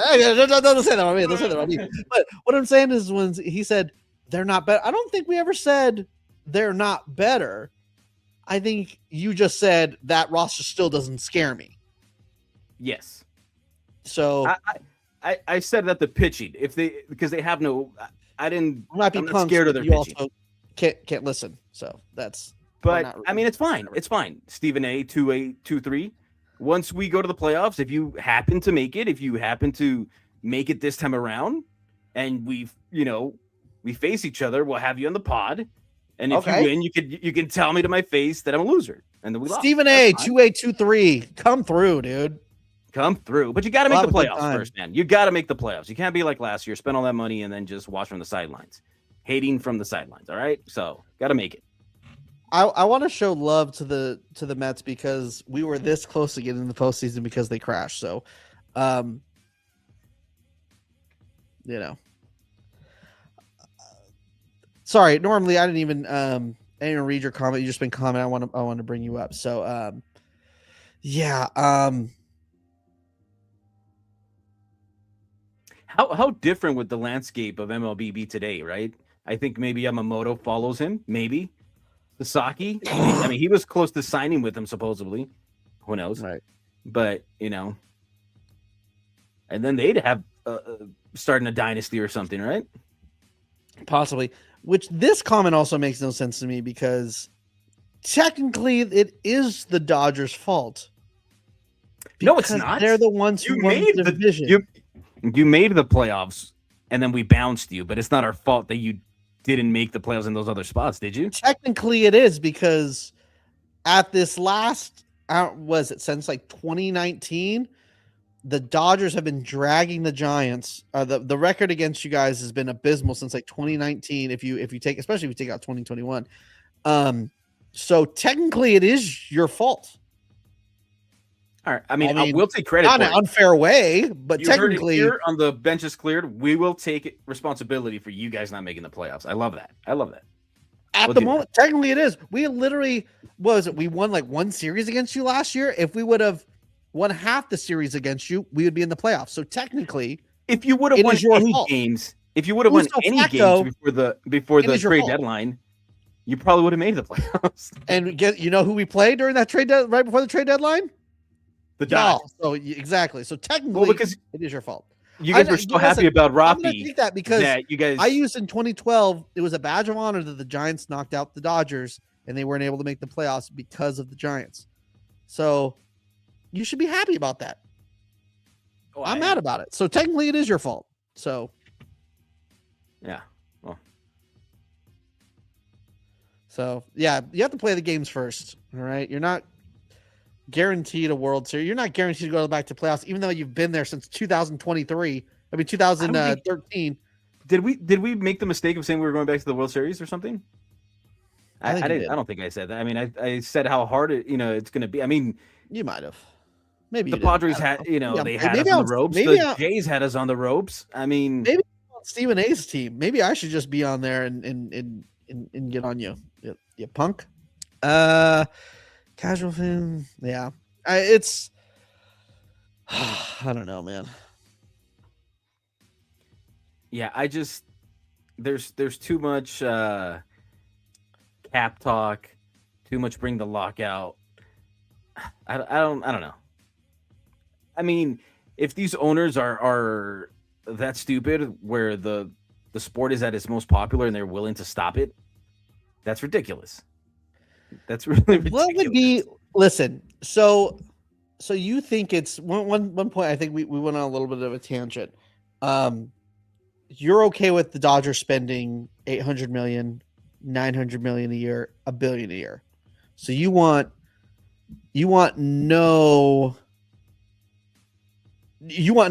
that on me. Don't say that on me. But what I'm saying is, when he said they're not better, I don't think we ever said they're not better. I think you just said that roster still doesn't scare me. Yes. So I said that the pitching, because they have no, I didn't. I'm not being I'm not punks, scared of but their you pitching. also can't listen. So that's. But not I mean, it's fine. It's fine. Stephen A. 2-3. Once we go to the playoffs, if you happen to make it, this time around, and we face each other, we'll have you on the pod. And if you win, you can tell me to my face that I'm a loser, and then we lost. Stephen A. 2823, come through, dude. Come through, but you got to make the We'll have a good playoffs time. first, man. You got to make the playoffs. You can't be like last year, spend all that money and then just watch from the sidelines, hating from the sidelines. All right, so got to make it. I want to show love to the Mets because we were this close to getting in the postseason because they crashed. So, sorry. Normally, I didn't even read your comment. You just been commenting. I want to bring you up. So, yeah. How different would the landscape of MLB be today, right? I think maybe Yamamoto follows him, maybe. Sasaki, I mean, he was close to signing with him, supposedly. Who knows? Right. But, and then they'd have starting a dynasty or something, right? Possibly. Which this comment also makes no sense to me because technically it is the Dodgers' fault. No, it's Because not. They're the ones who won the division. You made the playoffs, and then we bounced you, but it's not our fault that you didn't make the playoffs in those other spots, did you? Technically, it is because at this last, since like 2019, the Dodgers have been dragging the Giants. The record against you guys has been abysmal since like 2019. If you take, especially if you take out 2021, so technically, it is your fault. All right. I mean, we'll take credit Not for in it. an unfair way, but You heard it technically, here on the bench is cleared. We will take responsibility for you guys not making the playoffs. I love that. at We'll the do moment, technically it is. We literally, what was it? We won like one series against you last year. If we would have won half the series against you, we would be in the playoffs. So technically, If you would have It won is your any fault. games, if you would have won Ipso any facto, games before it the is your trade fault. deadline, you probably would have made the playoffs. and you know who we played during that right before the trade deadline? The Y'all. Dodgers. So exactly. So technically, Well, because it is your fault. you guys I- were so listen, happy about I'm gonna Rafi take that because that you guys. I used in 2012. It was a badge of honor that the Giants knocked out the Dodgers and they weren't able to make the playoffs because of the Giants. So you should be happy about that. Oh, I'm mad about it. So technically it is your fault. So yeah. Well, so yeah, you have to play the games first. All right. You're not guaranteed a World Series. You're not guaranteed to go back to playoffs, even though you've been there since 2023. I mean 2013. Did we make the mistake of saying we were going back to the World Series or something? I don't think I said that. I mean, I said how hard it's going to be. I mean, you might have. Maybe the Padres had, they had us on the ropes. The Jays had us on the ropes. I mean, maybe on Stephen A's team. Maybe I should just be on there and get on you, you punk. Casual fan. Yeah, it's. I don't know, man. Yeah, I just there's too much cap talk, too much bring the lockout. I don't know. I mean, if these owners are that stupid where the sport is at its most popular and they're willing to stop it, that's ridiculous. That's really ridiculous. What would be listen, so you think it's one point I think we went on a little bit of a tangent. You're okay with the Dodgers spending $800 million, $900 million a year, $1 billion a year. So you want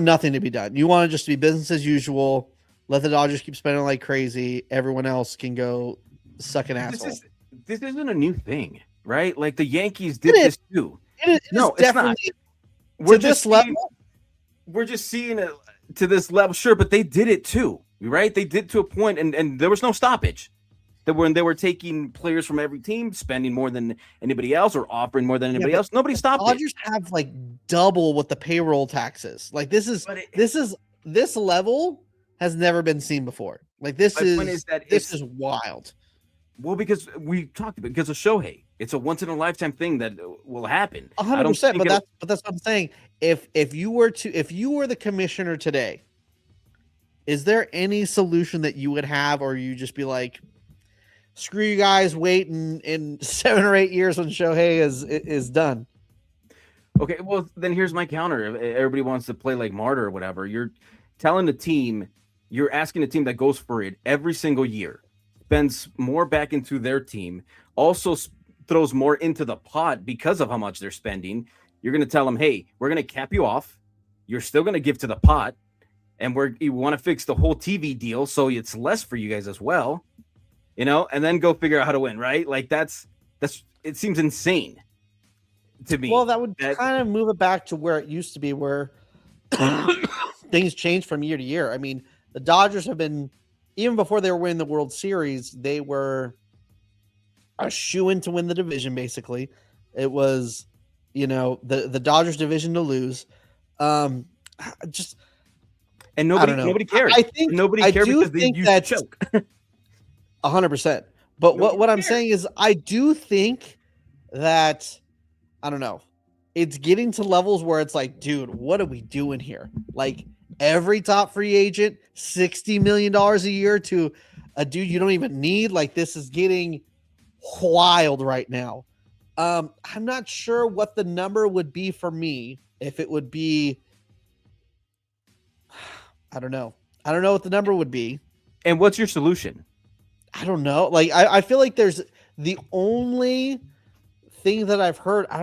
nothing to be done. You want it just to be business as usual. Let the Dodgers keep spending like crazy. Everyone else can go suck an asshole. This isn't a new thing, right? Like the Yankees did this too. It's definitely not. We're just seeing it to this level, sure, but they did it too, right? They did to a point, and there was no stoppage. They were taking players from every team, spending more than anybody else, or offering more than anybody else. Nobody stopped it. Dodgers have like double what the payroll taxes. Like this level has never been seen before. Like this is wild. Well, because we talked about because of Shohei, it's a once in a lifetime thing that will happen. 100%. But that's what I'm saying. If you were the commissioner today, is there any solution that you would have, or you just be like, screw you guys, wait in 7 or 8 years when Shohei is done? Okay, well then here's my counter. If everybody wants to play like martyr or whatever, you're telling the team, you're asking a team that goes for it every single year, spends more back into their team, also throws more into the pot because of how much they're spending. You're going to tell them, hey, we're going to cap you off. You're still going to give to the pot. And you want to fix the whole TV deal so it's less for you guys as well, and then go figure out how to win, right? Like it seems insane to me. Well, that would kind of move it back to where it used to be, where things change from year to year. I mean, the Dodgers have been, even before they were winning the World Series, they were a shoo-in to win the division, basically. It was, the Dodgers division to lose. And nobody cares. I think nobody cares because they used to choke. 100%. But what I'm saying is, I do think that, I don't know, it's getting to levels where it's like, dude, what are we doing here? Like, every top free agent, $60 million a year to a dude you don't even need. Like, this is getting wild right now. I'm not sure what the number would be for me. If it would be, I don't know. I don't know what the number would be. And what's your solution? I don't know. Like, I feel like there's the only thing that I've heard. I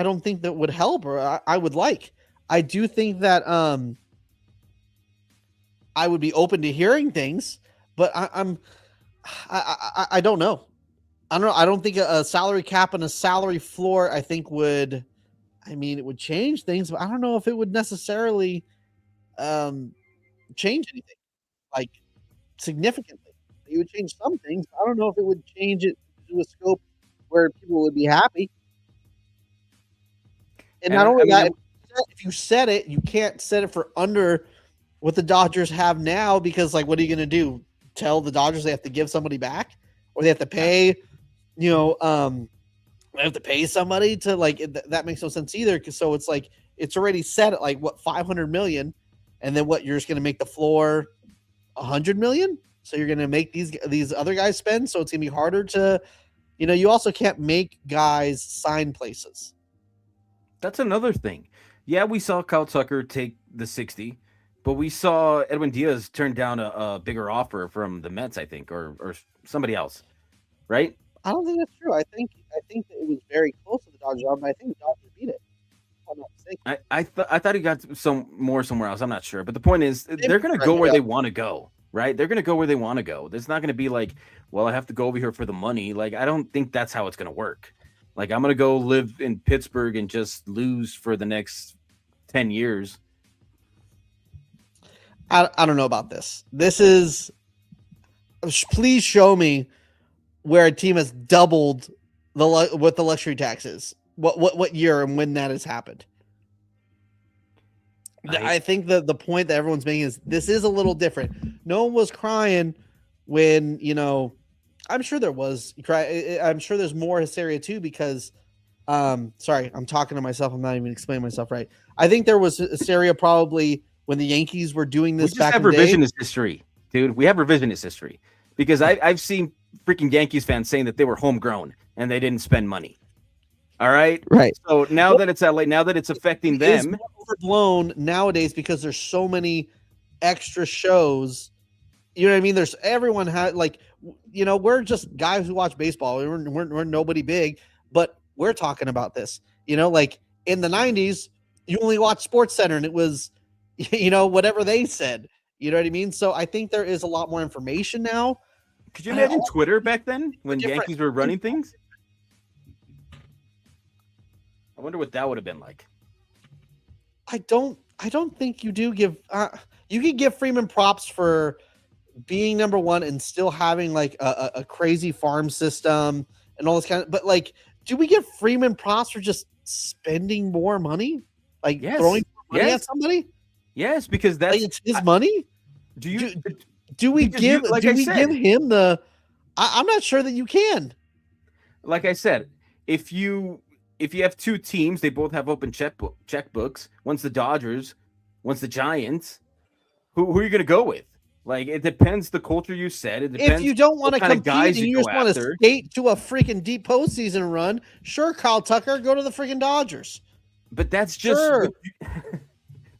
don't think that would help, or I would like. I do think that I would be open to hearing things, but I don't know. I don't know. I don't think a salary cap and a salary floor, I think it would change things, but I don't know if it would necessarily change anything like significantly. It would change some things. I don't know if it would change it to a scope where people would be happy. And not only that, if you set it, you can't set it for under what the Dodgers have now, because like, what are you going to do? Tell the Dodgers they have to give somebody back, or they have to pay, they have to pay somebody to that makes no sense either. Cause so it's like, it's already set at like what, 500 million. And then what, you're just going to make the floor 100 million. So you're going to make these other guys spend. So it's gonna be harder to, you also can't make guys sign places. That's another thing. Yeah, we saw Kyle Tucker take the 60, but we saw Edwin Diaz turn down a bigger offer from the Mets, I think, or somebody else, right? I don't think that's true. I think that it was very close to the Dodgers, but I think the Dodgers beat it. If I'm not mistaken. I thought he got some more somewhere else. I'm not sure, but the point is, they're going to Right, go where yeah. they want to go, right? They're going to go where they want to go. There's not going to be like, well, I have to go over here for the money. Like, I don't think that's how it's going to work. Like, I'm going to go live in Pittsburgh and just lose for the next 10 years. I don't know about this. This is please show me where a team has doubled what the luxury tax is. What year and when that has happened. I think the point that everyone's making is this is a little different. No one was crying when, I'm sure there was I'm sure there's more hysteria too, because sorry, I'm talking to myself. I'm not even explaining myself right. I think there was hysteria probably when the Yankees were doing this back in the day. We just have revisionist history, dude. We have revisionist history because I've seen freaking Yankees fans saying that they were homegrown and they didn't spend money. All right. Right. So now that it's LA, now that it's affecting them, it's overblown nowadays because there's so many extra shows. You know what I mean? There's everyone had we're just guys who watch baseball. We're nobody big, but we're talking about this. Like in the 90s, you only watched Sports Center and it was, whatever they said. You know what I mean? So I think there is a lot more information now. Could you imagine Twitter back then when Yankees were running things? I wonder what that would have been like. I don't think you do give you can give Freeman props for being number one and still having like a crazy farm system and all this kind of, but like, do we give Freeman props for just spending more money? Like throwing more money at somebody? Yes, because that's like it's his money. Do we give him the? I'm not sure that you can. Like I said, if you have two teams, they both have open checkbooks. One's the Dodgers, one's the Giants. Who are you going to go with? Like, it depends the culture you set. It depends if you don't want to compete and you just want to skate to a freaking deep postseason run, sure, Kyle Tucker, go to the freaking Dodgers. But that's just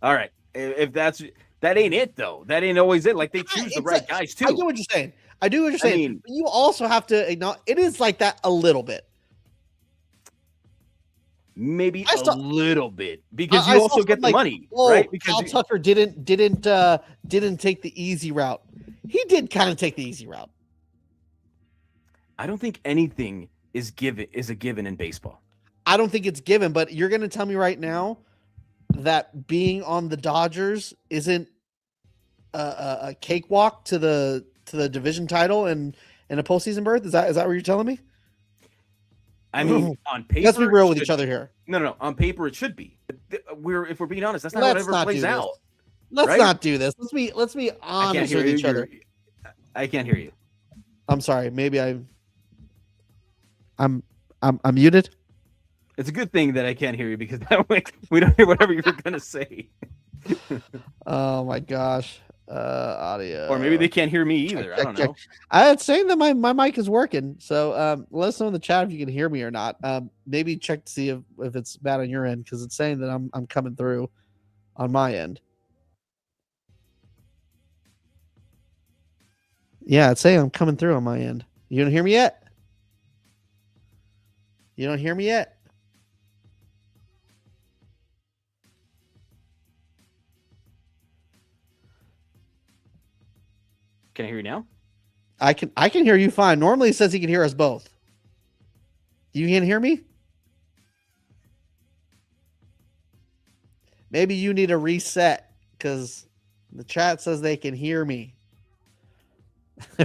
all right. If that ain't it though. That ain't always it. Like they choose the right guys too. I get what you're saying. I do what you're saying. But you also have to acknowledge it is like that a little bit. Maybe a little bit because you also get the money, right? Because Kyle Tucker didn't take the easy route. He did kind of take the easy route. I don't think anything is a given in baseball. I don't think it's given, but you're going to tell me right now that being on the Dodgers isn't a cakewalk to the division title and a postseason berth? Is that what you're telling me? I mean, on paper, let's be real with each other here. No. On paper, it should be. If we're being honest, that's not what ever plays out. Let's not do this. Let's be honest with each other. I can't hear you. I'm sorry. Maybe I'm muted. It's a good thing that I can't hear you because that way we don't hear whatever you're gonna say. Oh my gosh. Audio. Or maybe they can't hear me either. I don't know. It's saying that my mic is working. So let us know in the chat if you can hear me or not. Maybe check to see if it's bad on your end because it's saying that I'm coming through on my end. Yeah, it's saying I'm coming through on my end. You don't hear me yet? You don't hear me yet? Can I hear you now? I can hear you fine. Normally it says he can hear us both. You can't hear me? Maybe you need a reset because the chat says they can hear me.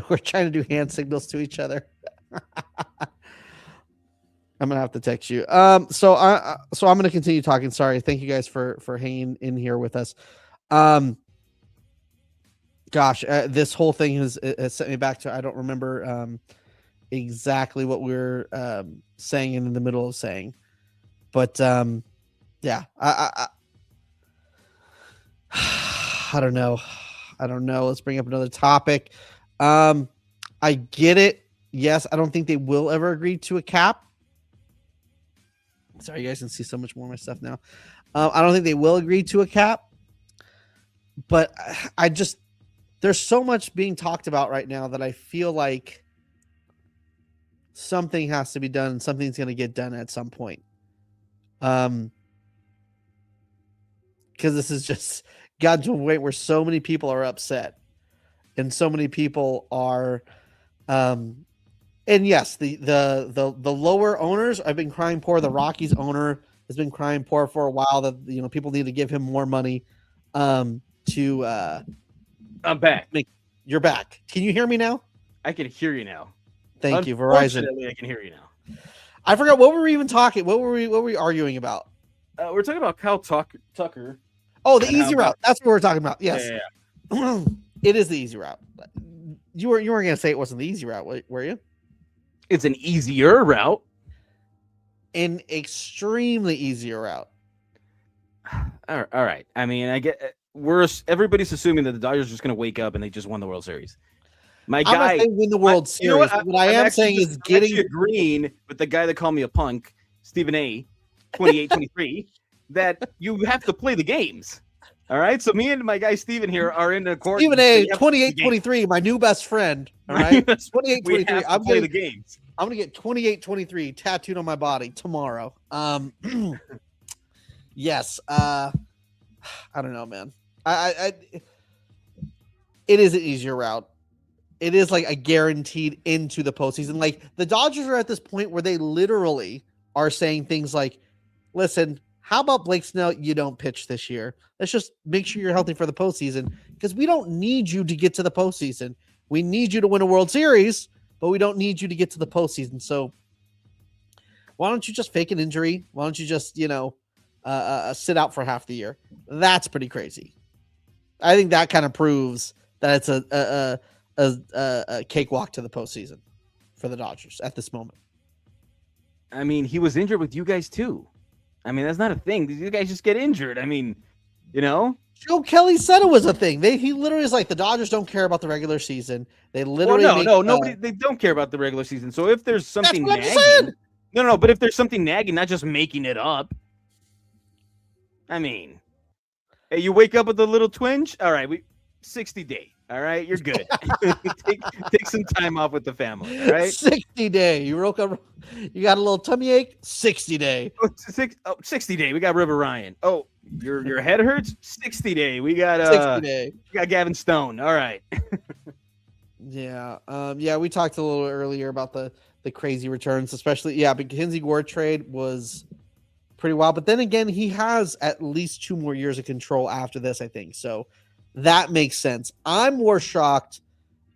We're trying to do hand signals to each other. I'm gonna have to text you. So I'm gonna continue talking. Sorry. Thank you guys for hanging in here with us. Gosh, this whole thing has sent me back to I don't remember exactly what we were saying and in the middle of saying, but yeah, I don't know. Let's bring up another topic. I get it. Yes, I don't think they will ever agree to a cap. Sorry, you guys can see so much more of my stuff now. I don't think they will agree to a cap, but I just there's so much being talked about right now that I feel like something has to be done. Something's going to get done at some point. Because this is just gotten to a point where so many people are upset, and so many people are, and yes, the lower owners have been crying poor. The Rockies owner has been crying poor for a while. That people need to give him more money. To I'm back. You're back. Can you hear me now? I can hear you now. Thank you, Verizon. Unfortunately, I can hear you now. I forgot what were we even talking. What were we arguing about? We're talking about Kyle Tucker. Oh, the easy route. That's what we're talking about. Yes, Yeah. It is the easy route. You weren't going to say it wasn't the easy route, were you? It's an easier route. An extremely easier route. All right. I mean, I get everybody's assuming that the Dodgers are just going to wake up and they just won the World Series. My guy, I'm not saying win the World Series. You know what I am saying is getting agreeing with the guy that called me a punk, Stephen A. 28-23, that you have to play the games. All right. So me and my guy Stephen here are in the court. Stephen A. 28-23, my new best friend. All right. 28-23. I'm playing the games. I'm gonna get 28-23 tattooed on my body tomorrow. Yes. I don't know, man. It is an easier route. It is like a guaranteed into the postseason. Like the Dodgers are at this point where they literally are saying things like, listen, how about Blake Snell? You don't pitch this year. Let's just make sure you're healthy for the postseason because we don't need you to get to the postseason. We need you to win a World Series, but we don't need you to get to the postseason. So why don't you just fake an injury? Why don't you just, sit out for half the year? That's pretty crazy. I think that kind of proves that it's a cakewalk to the postseason for the Dodgers at this moment. I mean, he was injured with you guys too. I mean, that's not a thing. You guys just get injured. I mean, Joe Kelly said it was a thing. He literally is like, the Dodgers don't care about the regular season. They literally nobody. They don't care about the regular season. So if there's something nagging, but if there's something nagging, not just making it up. I mean, hey, you wake up with a little twinge. All right, 60 day. All right, you're good. take some time off with the family. All right, 60 day. You woke up. You got a little tummy ache. 60 day. 60 day. We got River Ryan. Oh, your head hurts. 60 day. We got 60 day. We got Gavin Stone. All right. Yeah. We talked a little earlier about the crazy returns, especially Kinsey Gore trade was pretty wild. But then again, he has at least 2 more years of control after this, I think. So that makes sense. I'm more shocked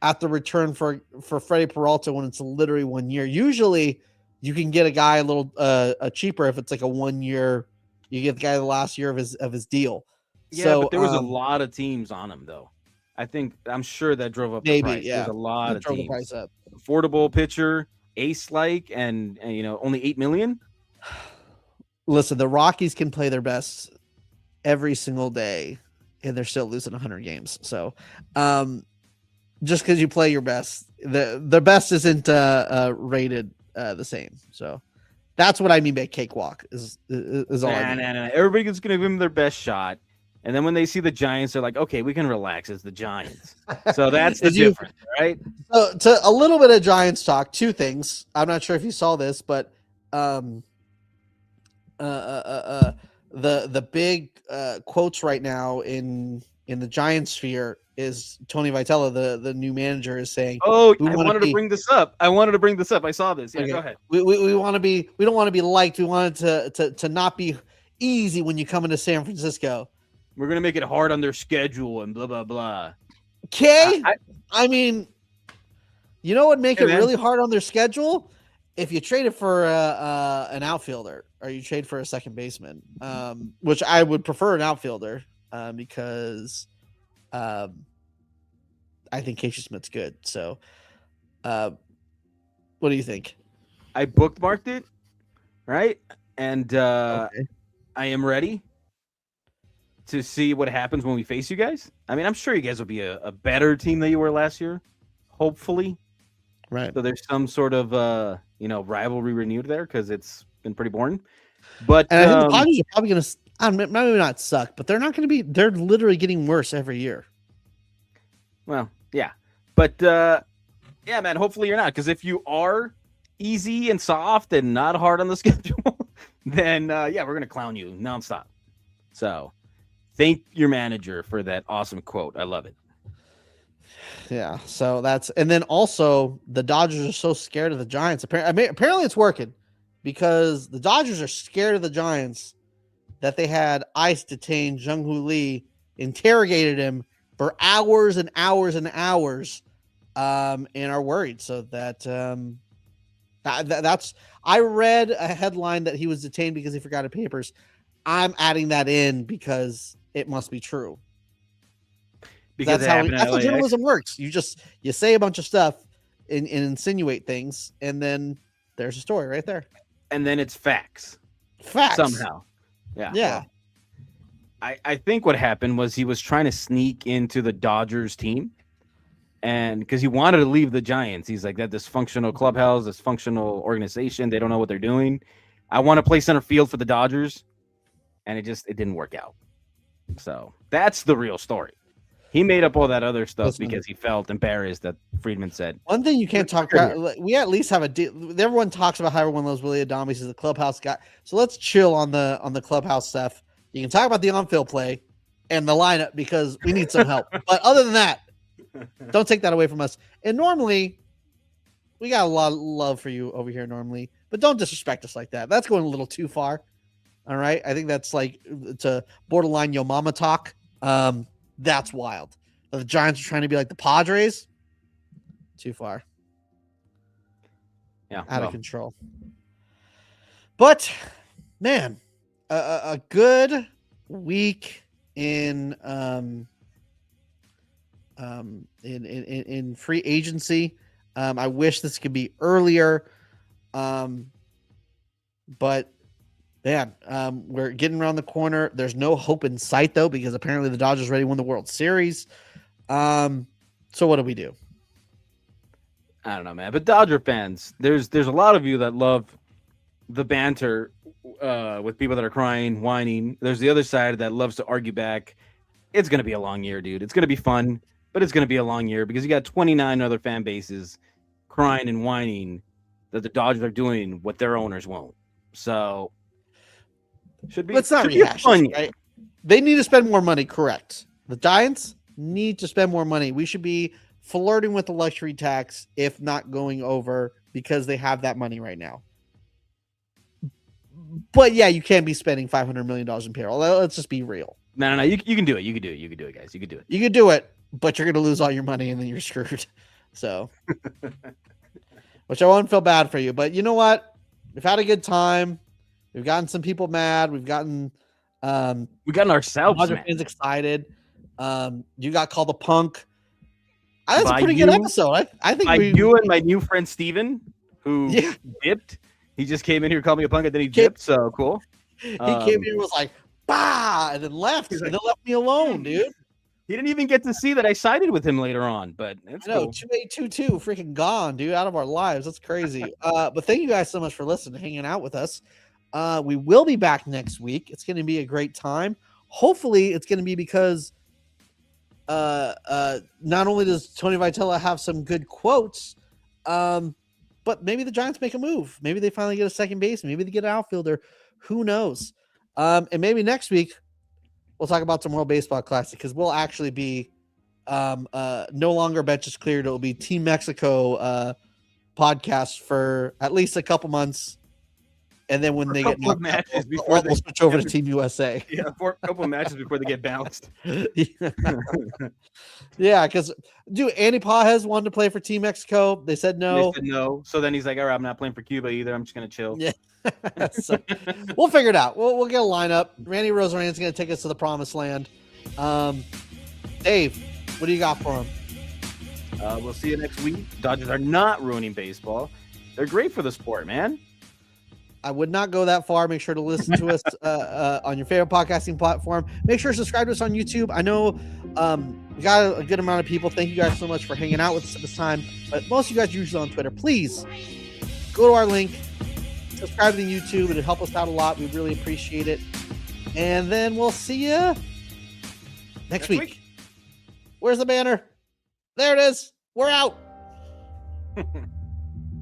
at the return for Freddy Peralta when it's literally 1 year. Usually you can get a guy a little cheaper if it's like a 1 year. You get the guy the last year of his deal. Yeah, so, but there was a lot of teams on him though. I'm sure that drove up the price. There's a lot of teams. The price up. Affordable pitcher, ace-like, and only $8 million. Listen, the Rockies can play their best every single day, and they're still losing 100 games. So, just because you play your best, the best isn't rated the same. So, that's what I mean by cakewalk. Is all I mean. Nah. Everybody's gonna give them their best shot, and then when they see the Giants, they're like, okay, we can relax. It's the Giants. So that's the difference, right? So, to a little bit of Giants talk. 2 things. I'm not sure if you saw this, but the big quotes right now in the Giants sphere is Tony Vitello, the new manager, is saying, I wanted to bring this up. I saw this. Yeah, okay. Go ahead. We want to be. We don't want to be liked. We want it to not be easy when you come into San Francisco. We're gonna make it hard on their schedule and blah blah blah. Okay, I mean, you know what would make it really hard on their schedule? If you traded for an outfielder or you trade for a second baseman, which I would prefer an outfielder because I think Casey Smith's good. So what do you think? I bookmarked it, right? And okay. I am ready to see what happens when we face you guys. I mean, I'm sure you guys will be a better team than you were last year, hopefully. Right. So there's some sort of rivalry renewed there because it's been pretty boring. But And I think the Padres are probably going to, maybe not suck, but they're not going to be. They're literally getting worse every year. well, yeah, but yeah, man. Hopefully you're not, because if you are easy and soft and not hard on the schedule, then yeah, we're gonna clown you nonstop. So thank your manager for that awesome quote. I love it. Yeah. So and then also the Dodgers are so scared of the Giants. Apparently it's working, because the Dodgers are scared of the Giants that they had ICE detain Jung Lee, interrogated him for hours and hours and hours, and are worried. So that's, I read a headline that he was detained because he forgot his papers. I'm adding that in because it must be true. Because That's how journalism works. You say a bunch of stuff and insinuate things, and then there's a story right there. And then it's facts. Somehow. Yeah. Yeah. Well, I think what happened was he was trying to sneak into the Dodgers team, and because he wanted to leave the Giants. He's like, that dysfunctional clubhouse, dysfunctional organization, they don't know what they're doing. I want to play center field for the Dodgers, and it didn't work out. So that's the real story. He made up all that other stuff because he felt embarrassed that Friedman said. One thing you can't talk about, we at least have a deal. Everyone talks about how everyone loves Willie Adames is the clubhouse guy. So let's chill on the clubhouse stuff. You can talk about the on-field play and the lineup because we need some help. But other than that, don't take that away from us. And normally, we got a lot of love for you over here normally, but don't disrespect us like that. That's going a little too far. All right? I think that's like to borderline yo mama talk. That's wild. The Giants are trying to be like the Padres. Too far. Yeah. Out of control. But, man, a good week in free agency. I wish this could be earlier. But man, we're getting around the corner. There's no hope in sight though, because apparently the Dodgers already won the World Series. So what do we do? I don't know, man. But Dodger fans, there's a lot of you that love the banter with people that are crying, whining. There's the other side that loves to argue back. It's going to be a long year, dude. It's going to be fun, but it's going to be a long year because you got 29 other fan bases crying and whining that the Dodgers are doing what their owners won't. So should be. Let's not rehash this, right? They need to spend more money, correct? The Giants need to spend more money. We should be flirting with the luxury tax, if not going over, because they have that money right now. But yeah, you can't be spending $500 million in payroll. Let's just be real. No. You can do it. You can do it. You can do it, guys. You can do it. You can do it, but you're going to lose all your money and then you're screwed. So, which I won't feel bad for you. But you know what? We've had a good time. We've gotten some people mad. We've gotten ourselves fans excited. You got called a punk. That's a pretty good episode. I think you and my new friend Steven, who dipped. He just came in here, called me a punk, and then he dipped. So cool. He came in and was like, bah, and then left. And then left me alone, dude. He didn't even get to see that I sided with him later on, but it's cool. 2822 freaking gone, dude, out of our lives. That's crazy. But thank you guys so much for listening, hanging out with us. We will be back next week. It's going to be a great time. Hopefully, it's going to be because not only does Tony Vitello have some good quotes, but maybe the Giants make a move. Maybe they finally get a second base. Maybe they get an outfielder. Who knows? And maybe next week we'll talk about some World Baseball Classic, because we'll actually be no longer Benches Cleared. It'll be Team Mexico podcast for at least a couple months. And then when they get matches before we'll switch over to Team USA. Yeah, for a couple of matches before they get bounced. Yeah, because Andy Pajes wanted to play for Team Mexico. They said no. So then he's like, all right, I'm not playing for Cuba either. I'm just gonna chill. Yeah. So, we'll figure it out. We'll get a lineup. Randy Rosaran's gonna take us to the promised land. Dave, what do you got for him? We'll see you next week. Dodgers are not ruining baseball. They're great for the sport, man. I would not go that far. Make sure to listen to us on your favorite podcasting platform. Make sure to subscribe to us on YouTube. I know we got a good amount of people. Thank you guys so much for hanging out with us at this time. But most of you guys are usually on Twitter. Please go to our link, subscribe to the YouTube. It'll help us out a lot. We really appreciate it. And then we'll see you next week. Where's the banner? There it is. We're out.